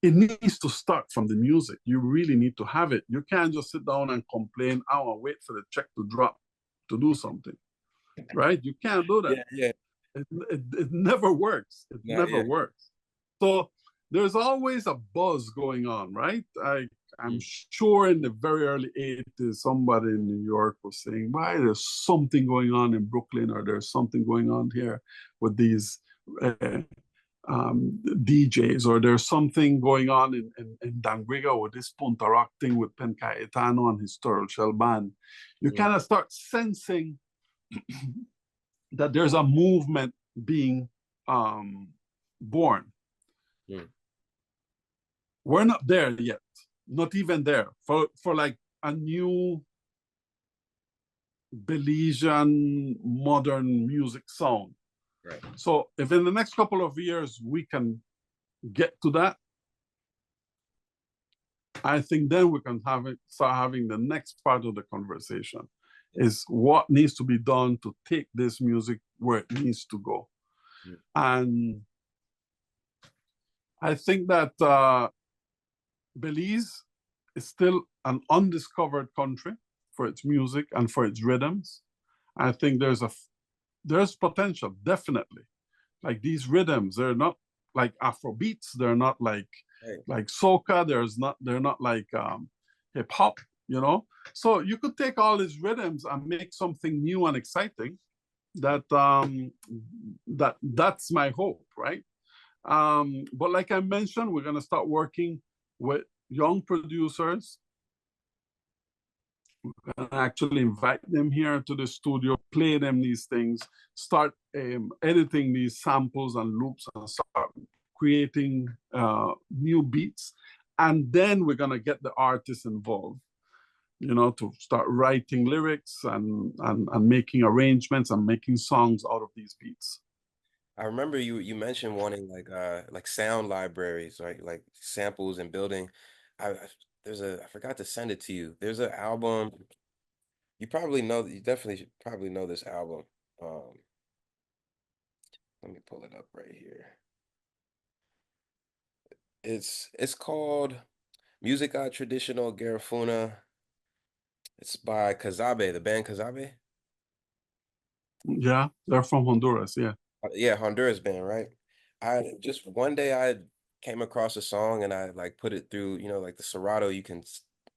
it needs to start from the music. You really need to have it. You can't just sit down and complain, oh, and wait for the check to drop to do something, right? You can't do that. Yeah, yeah. It never works. It Not never yet. works. So there's always a buzz going on, right? I'm sure in the very early 80s, somebody in New York was saying, why, there's something going on in Brooklyn, or there's something going on here with these DJs, or there's something going on in Dangriga with this Punta Rock thing with Pen Cayetano and his Turtle Shell Band. You kind of start sensing that there's a movement being born. We're not there yet, not even there for like a new Belizean modern music sound. Right. So if in the next couple of years we can get to that, I think then we can start having the next part of the conversation is what needs to be done to take this music where it needs to go. And I think that Belize is still an undiscovered country for its music and for its rhythms. I think there's potential, definitely. Like these rhythms, they're not like Afro beats, they're not like soca, they're not like hip hop, you know. So you could take all these rhythms and make something new and exciting. That's my hope, right? But like I mentioned, we're gonna start working with young producers. We're gonna actually invite them here to the studio, play them these things, start editing these samples and loops, and start creating new beats. And then we're gonna get the artists involved, you know, to start writing lyrics and making arrangements and making songs out of these beats. I remember you mentioned wanting like sound libraries, right? Like samples and building. I I forgot to send it to you. There's an album. You definitely should probably know this album. Um, Let me pull it up right here. It's called Musica Traditional Garifuna. It's by Kazabe, the band Kazabe. Yeah, they're from Honduras. Yeah. Yeah, Honduras band, right? I just one day I came across a song and I like put it through, like the Serato, you can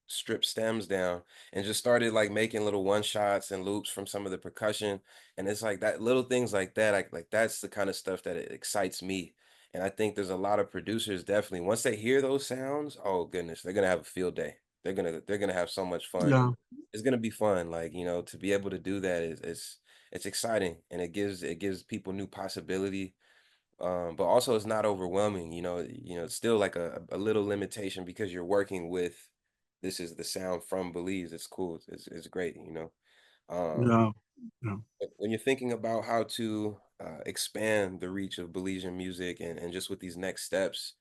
strip stems down and just started like making little one shots and loops from some of the percussion. And it's like that little things like that, like that's the kind of stuff that it excites me. And I think there's a lot of producers definitely once they hear those sounds, oh goodness, they're gonna have a field day. They're gonna have so much fun. Yeah. It's gonna be fun. Like, to be able to do that is it's exciting and it gives people new possibility, but also it's not overwhelming. It's still like a little limitation because you're working with this is the sound from Belize. It's cool. It's great. um, Yeah. Yeah. when you're thinking about how to expand the reach of Belizean music and just with these next steps,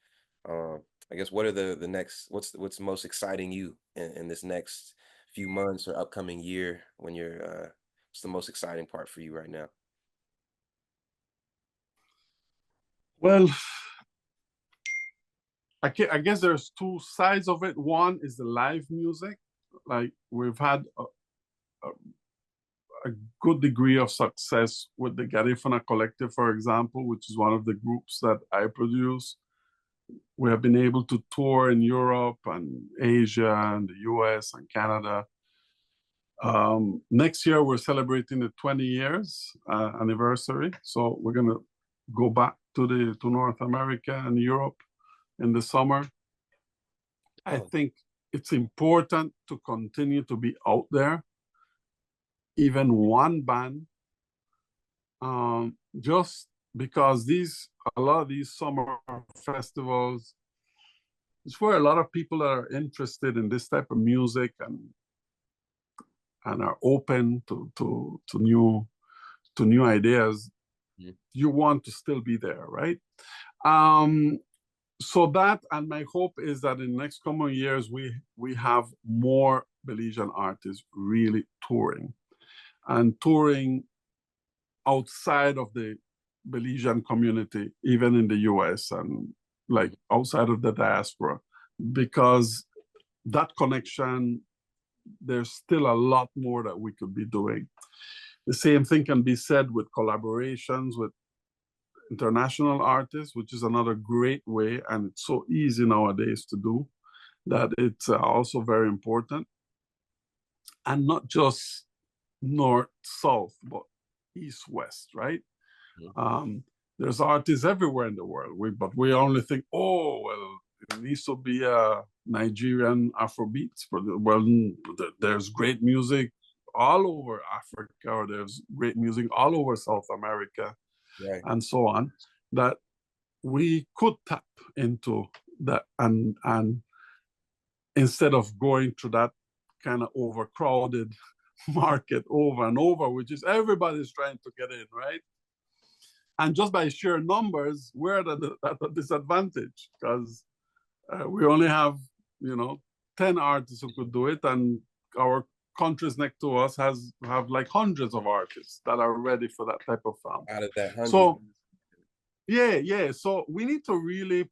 um, I guess what are the next what's most exciting you in this next few months or upcoming year when you're what's the most exciting part for you right now? Well, I guess there's two sides of it. One is the live music. Like we've had a good degree of success with the Garifuna Collective, for example, which is one of the groups that I produce. We have been able to tour in Europe and Asia and the US and Canada. Next year, we're celebrating the 20 years anniversary. So we're going to go back to North America and Europe in the summer. I Oh, think it's important to continue to be out there, even one band, just because a lot of these summer festivals, it's where a lot of people that are interested in this type of music and are open to new ideas. yeah. You want to still be there, right? Um, so that, and my hope is that in the next coming years we have more Belizean artists really touring and touring outside of the Belizean community, even in the US and like outside of the diaspora, because that connection, there's still a lot more that we could be doing. The same thing can be said with collaborations with international artists, which is another great way, and it's so easy nowadays to do. that it's also very important. And not just north, south, but east, west, right? Mhm. There's artists everywhere in the world, but we only think, oh, well, it needs to be a Nigerian Afrobeats. Well, there's great music all over Africa, or there's great music all over South America, Right. and so on, that we could tap into that, and instead of going through that kind of overcrowded market over and over, which is everybody's trying to get in, right? And just by sheer numbers, we're at a disadvantage because we only have, 10 artists who could do it, and our countries next to us have like hundreds of artists that are ready for that type of film. Out of that 100. So yeah. So we need to really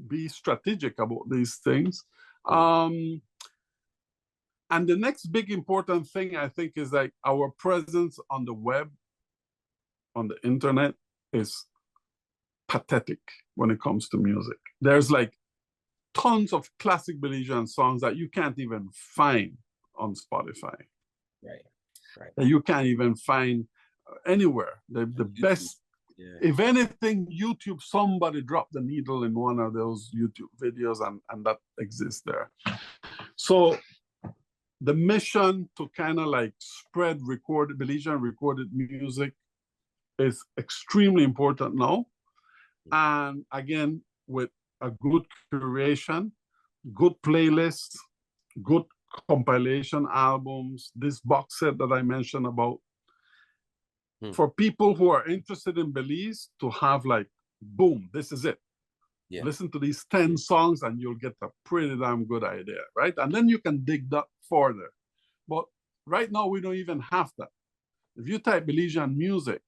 be strategic about these things. Mm. And the next big important thing, I think, is like our presence on the web, on the internet, is pathetic when it comes to music. There's like tons of classic Belizean songs that you can't even find on Spotify, Right. Right. that you can't even find anywhere. The YouTube. best, Yeah. if anything, YouTube, somebody dropped the needle in one of those YouTube videos, and that exists there. So the mission to kind of like spread Belizean recorded music is extremely important now. And again, with a good curation, good playlists, good compilation albums, this box set that I mentioned about, Hmm. for people who are interested in Belize to have like, boom, this is it. Yeah. Listen to these 10 songs and you'll get a pretty damn good idea, right? And then you can dig that further. But right now, we don't even have that. If you type Belizean music,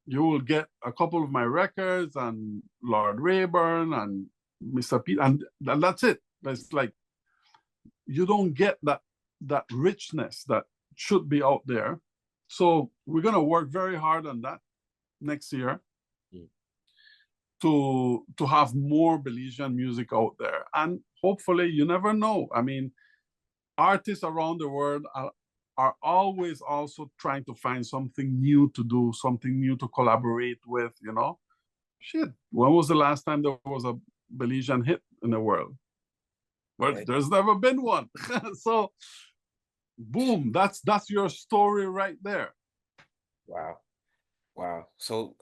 you will get a couple of my records and Lord Rayburn and Mr. Pete, and that's it. It's like you don't get that richness that should be out there. So we're gonna work very hard on that next year Mm. to have more Belizean music out there. And hopefully, you never know. I mean, artists around the world are always also trying to find something new to do, something new to collaborate with, Shit, when was the last time there was a Belizean hit in the world? Well, Right. there's never been one. So, boom, that's your story right there. Wow. Wow. So,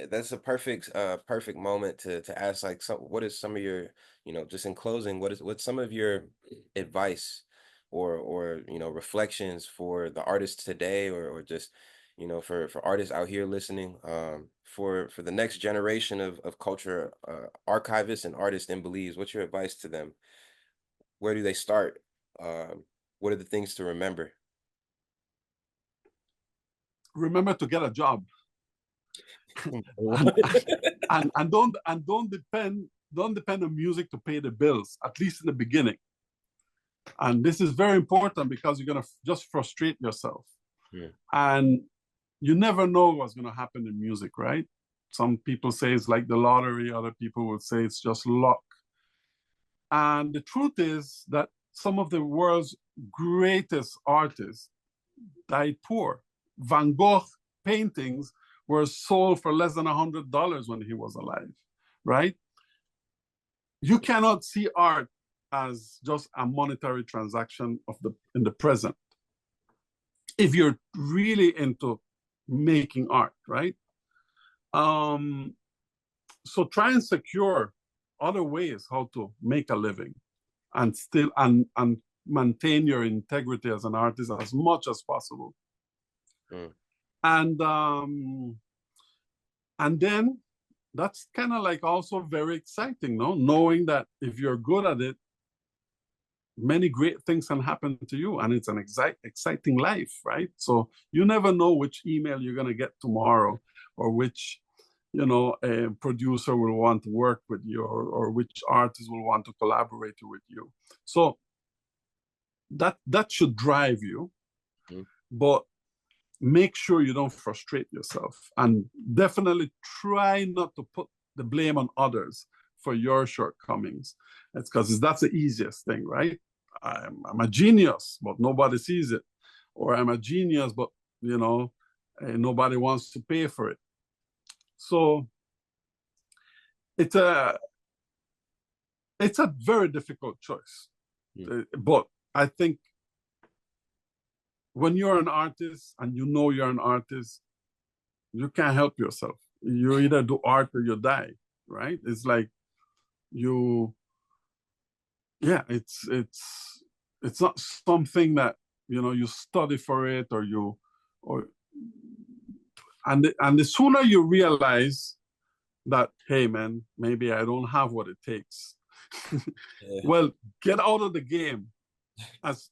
that's a perfect moment to ask, like, what is some of your, just in closing, what's some of your advice or reflections for the artists today, or just, for artists out here listening, for the next generation of culture, archivists and artists in Belize, what's your advice to them? Where do they start? What are the things to remember? Remember to get a job, and don't depend on music to pay the bills, at least in the beginning. And this is very important because you're gonna just frustrate yourself, Yeah. and you never know what's gonna happen in music, right? Some people say it's like the lottery. Other people would say it's just luck. And the truth is that some of the world's greatest artists died poor. Van Gogh paintings were sold for less than $100 when he was alive, right? You cannot see art as just a monetary transaction in the present. If you're really into making art, right? Um, so try and secure other ways how to make a living and still and maintain your integrity as an artist as much as possible. Mm. And then that's kind of like also very exciting, no? Knowing that if you're good at it, many great things can happen to you, and it's an exciting life, right? So you never know which email you're going to get tomorrow, or which a producer will want to work with you, or which artist will want to collaborate with you. So that should drive you, Mm. but make sure you don't frustrate yourself, and definitely try not to put the blame on others for your shortcomings. It's because that's the easiest thing, right? I'm a genius, but nobody sees it. Or I'm a genius, but, nobody wants to pay for it. So it's a it's a very difficult choice. But I think when you're an artist and you know you're an artist, you can't help yourself. You either do art or you die, right? It's like you, yeah, it's not something that you study for it or and the sooner you realize that, hey man, maybe I don't have what it takes. Yeah. Well, get out of the game, as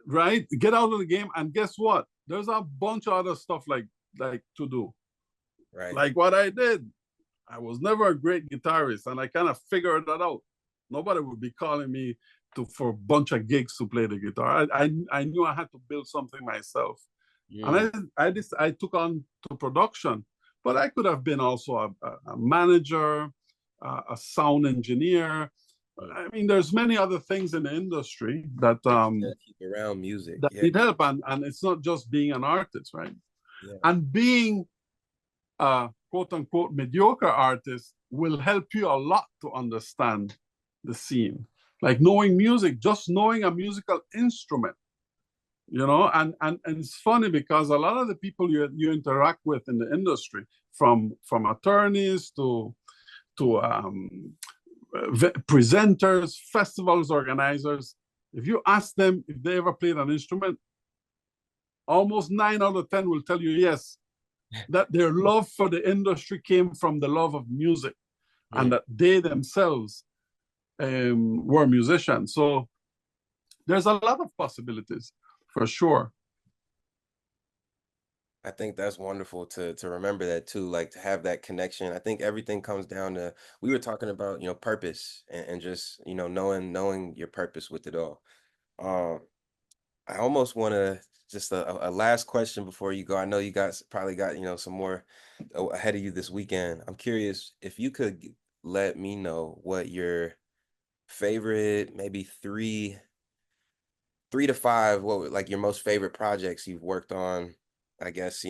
right? Get out of the game, and guess what? There's a bunch of other stuff like to do, Right. like what I did. I was never a great guitarist, and I kind of figured that out. Nobody would be calling me for a bunch of gigs to play the guitar. I knew I had to build something myself, Mm. and I took on to production. But I could have been also a manager, a sound engineer. Mm. I mean, there's many other things in the industry Yeah, keep around music. that Yeah. need help, and it's not just being an artist, right? Yeah. And being a quote unquote mediocre artist will help you a lot to understand the scene. Like knowing music, just knowing a musical instrument, and it's funny because a lot of the people you interact with in the industry, from attorneys to presenters, festivals organizers, if you ask them if they ever played an instrument, almost 9 out of 10 will tell you yes, that their love for the industry came from the love of music, and Mm. that they themselves were musicians. So there's a lot of possibilities for sure. I think that's wonderful to remember that too, like to have that connection. I think everything comes down to we were talking about, purpose and just, knowing your purpose with it all. Um, I almost want to just a last question before you go. I know you guys probably got, some more ahead of you this weekend. I'm curious if you could let me know what your favorite, maybe three to five, like your most favorite projects you've worked on. I guess,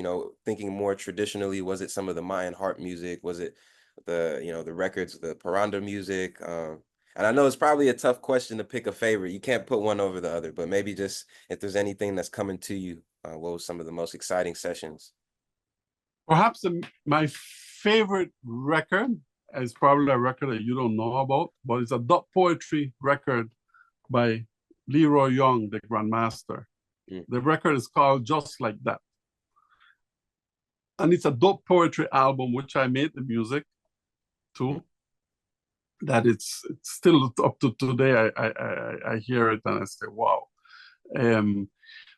thinking more traditionally, was it some of the Mayan harp music? Was it the records, the paranda music? And I know it's probably a tough question to pick a favorite. You can't put one over the other, but maybe just if there's anything that's coming to you, what was some of the most exciting sessions? Perhaps my favorite record is probably a record that you don't know about, but it's a dot poetry record by Leroy Young, the Grandmaster. Mm. The record is called Just Like That. And it's a dope poetry album, which I made the music Mm. to. That it's still up to today. I hear it and I say, wow. Um,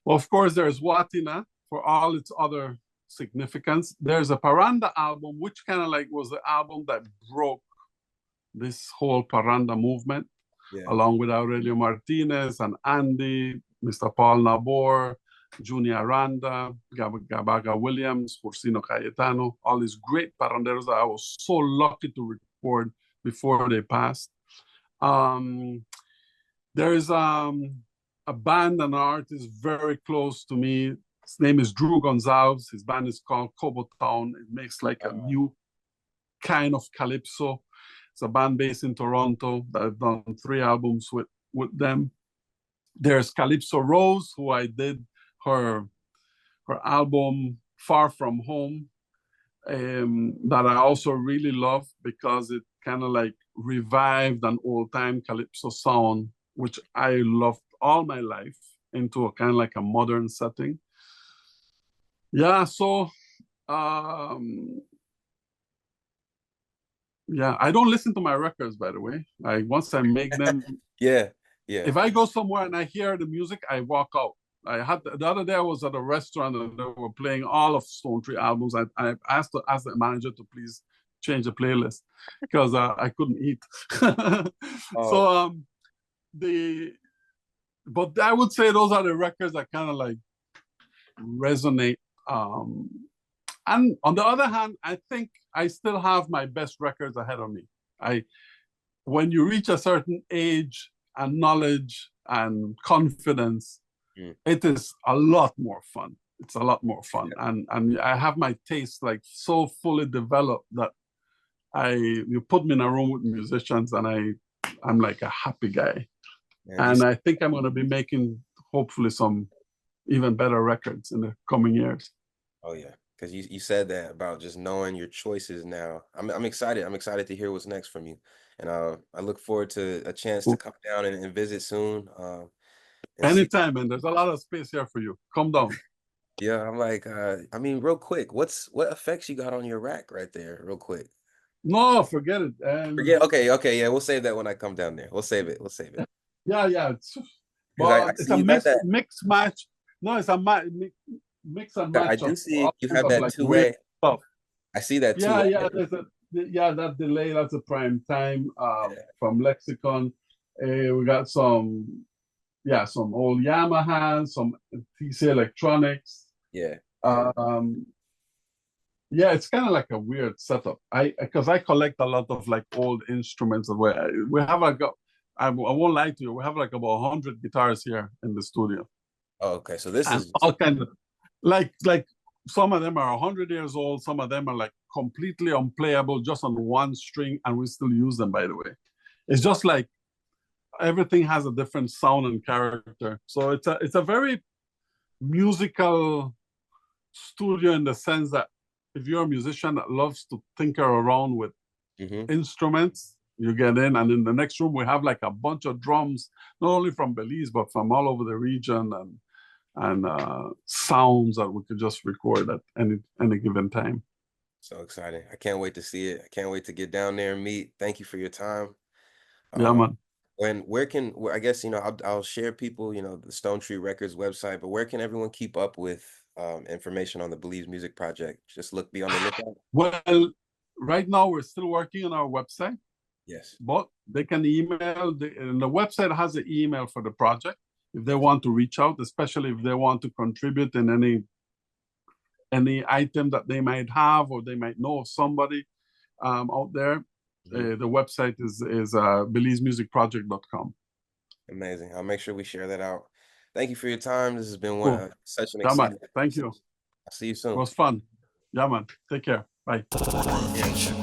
well, of course, there's Watina for all its other significance. There's a Paranda album, which kind of like was the album that broke this whole Paranda movement, Yeah. along with Aurelio Martinez and Andy, Mr. Paul Nabor, Junior Aranda, Gabaga Williams, Porcino Cayetano, all these great paranderos that I was so lucky to record before they passed. Um, there's a band and an artist very close to me. His name is Drew Gonzalez. His band is called Cobo Town. It makes like a new kind of calypso. It's a band based in Toronto that I've done 3 albums with them. There's Calypso Rose, who I did her album Far From Home, that I also really love because it kind of like revived an old time calypso sound, which I loved all my life, into a kind of like a modern setting. Yeah, so um, yeah, I don't listen to my records, by the way. Once I make them, Yeah. Yeah. if I go somewhere and I hear the music, I walk out. I had the other day I was at a restaurant and they were playing all of Stone Tree albums. I asked the manager to please change the playlist because I couldn't eat. So Oh, the but I would say those are the records that kind of like resonate. Um, and on the other hand, I think I still have my best records ahead of me. I when you reach a certain age and knowledge and confidence, Mm. it is a lot more fun. It's a lot more fun. Yeah. And I have my taste like so fully developed that you put me in a room with musicians and I'm like a happy guy. And you And I think I'm gonna be making hopefully some even better records in the coming years. Oh yeah, because you said that about just knowing your choices now. I'm excited. I'm excited to hear what's next from you, and I look forward to a chance to come down and visit soon. And see. Anytime, and there's a lot of space here for you. Come down. Yeah, I'm like, I mean, real quick, what effects you got on your rack right there, real quick? No, forget it. Forget. Okay, okay, yeah, we'll save that when I come down there. We'll save it. We'll save it. Yeah, yeah. Because I But it's see a you got that. mix match. No, it's a mix and I match do of all see you kinds have of that like weird two-way. stuff. I see that Yeah, two-way. yeah. That delay. That's a prime time Yeah, from Lexicon. We got some old Yamaha, some TC Electronics. yeah, yeah. Um, yeah, it's kind of like a weird setup. Because I collect a lot of like old instruments. Where we have like I won't lie to you, we have like about 100 guitars here in the studio, Oh, okay, so this and is all kind of like some of them are 100 years old, some of them are like completely unplayable, just on one string, and we still use them. By the way, it's just like everything has a different sound and character. So it's a very musical studio in the sense that if you're a musician that loves to tinker around with hmm instruments, you get in, and in the next room we have like a bunch of drums, not only from Belize but from all over the region, and sounds that we could just record at any given time. so exciting. I can't wait to see it. I can't wait to get down there and meet. Thank you for your time. Yeah, Uh, man. I guess, I'll share people, the Stone Tree Records website, but where can everyone keep up with information on the Belize Music Project? Just be on the lookout. Well, right now we're still working on our website, Yes. but they can email. And the website has an email for the project if they Yes. want to reach out, especially if they want to contribute in any item that they might have, or they might know of somebody out there. Mhm. The website is belizemusicproject.com. Amazing. I'll make sure we share that out. Thank you for your time. This has been Cool. such an Yeah, man. exciting Thank episode. you. I'll see you It soon. was fun. Yeah, man. Take care. Bye. Yeah.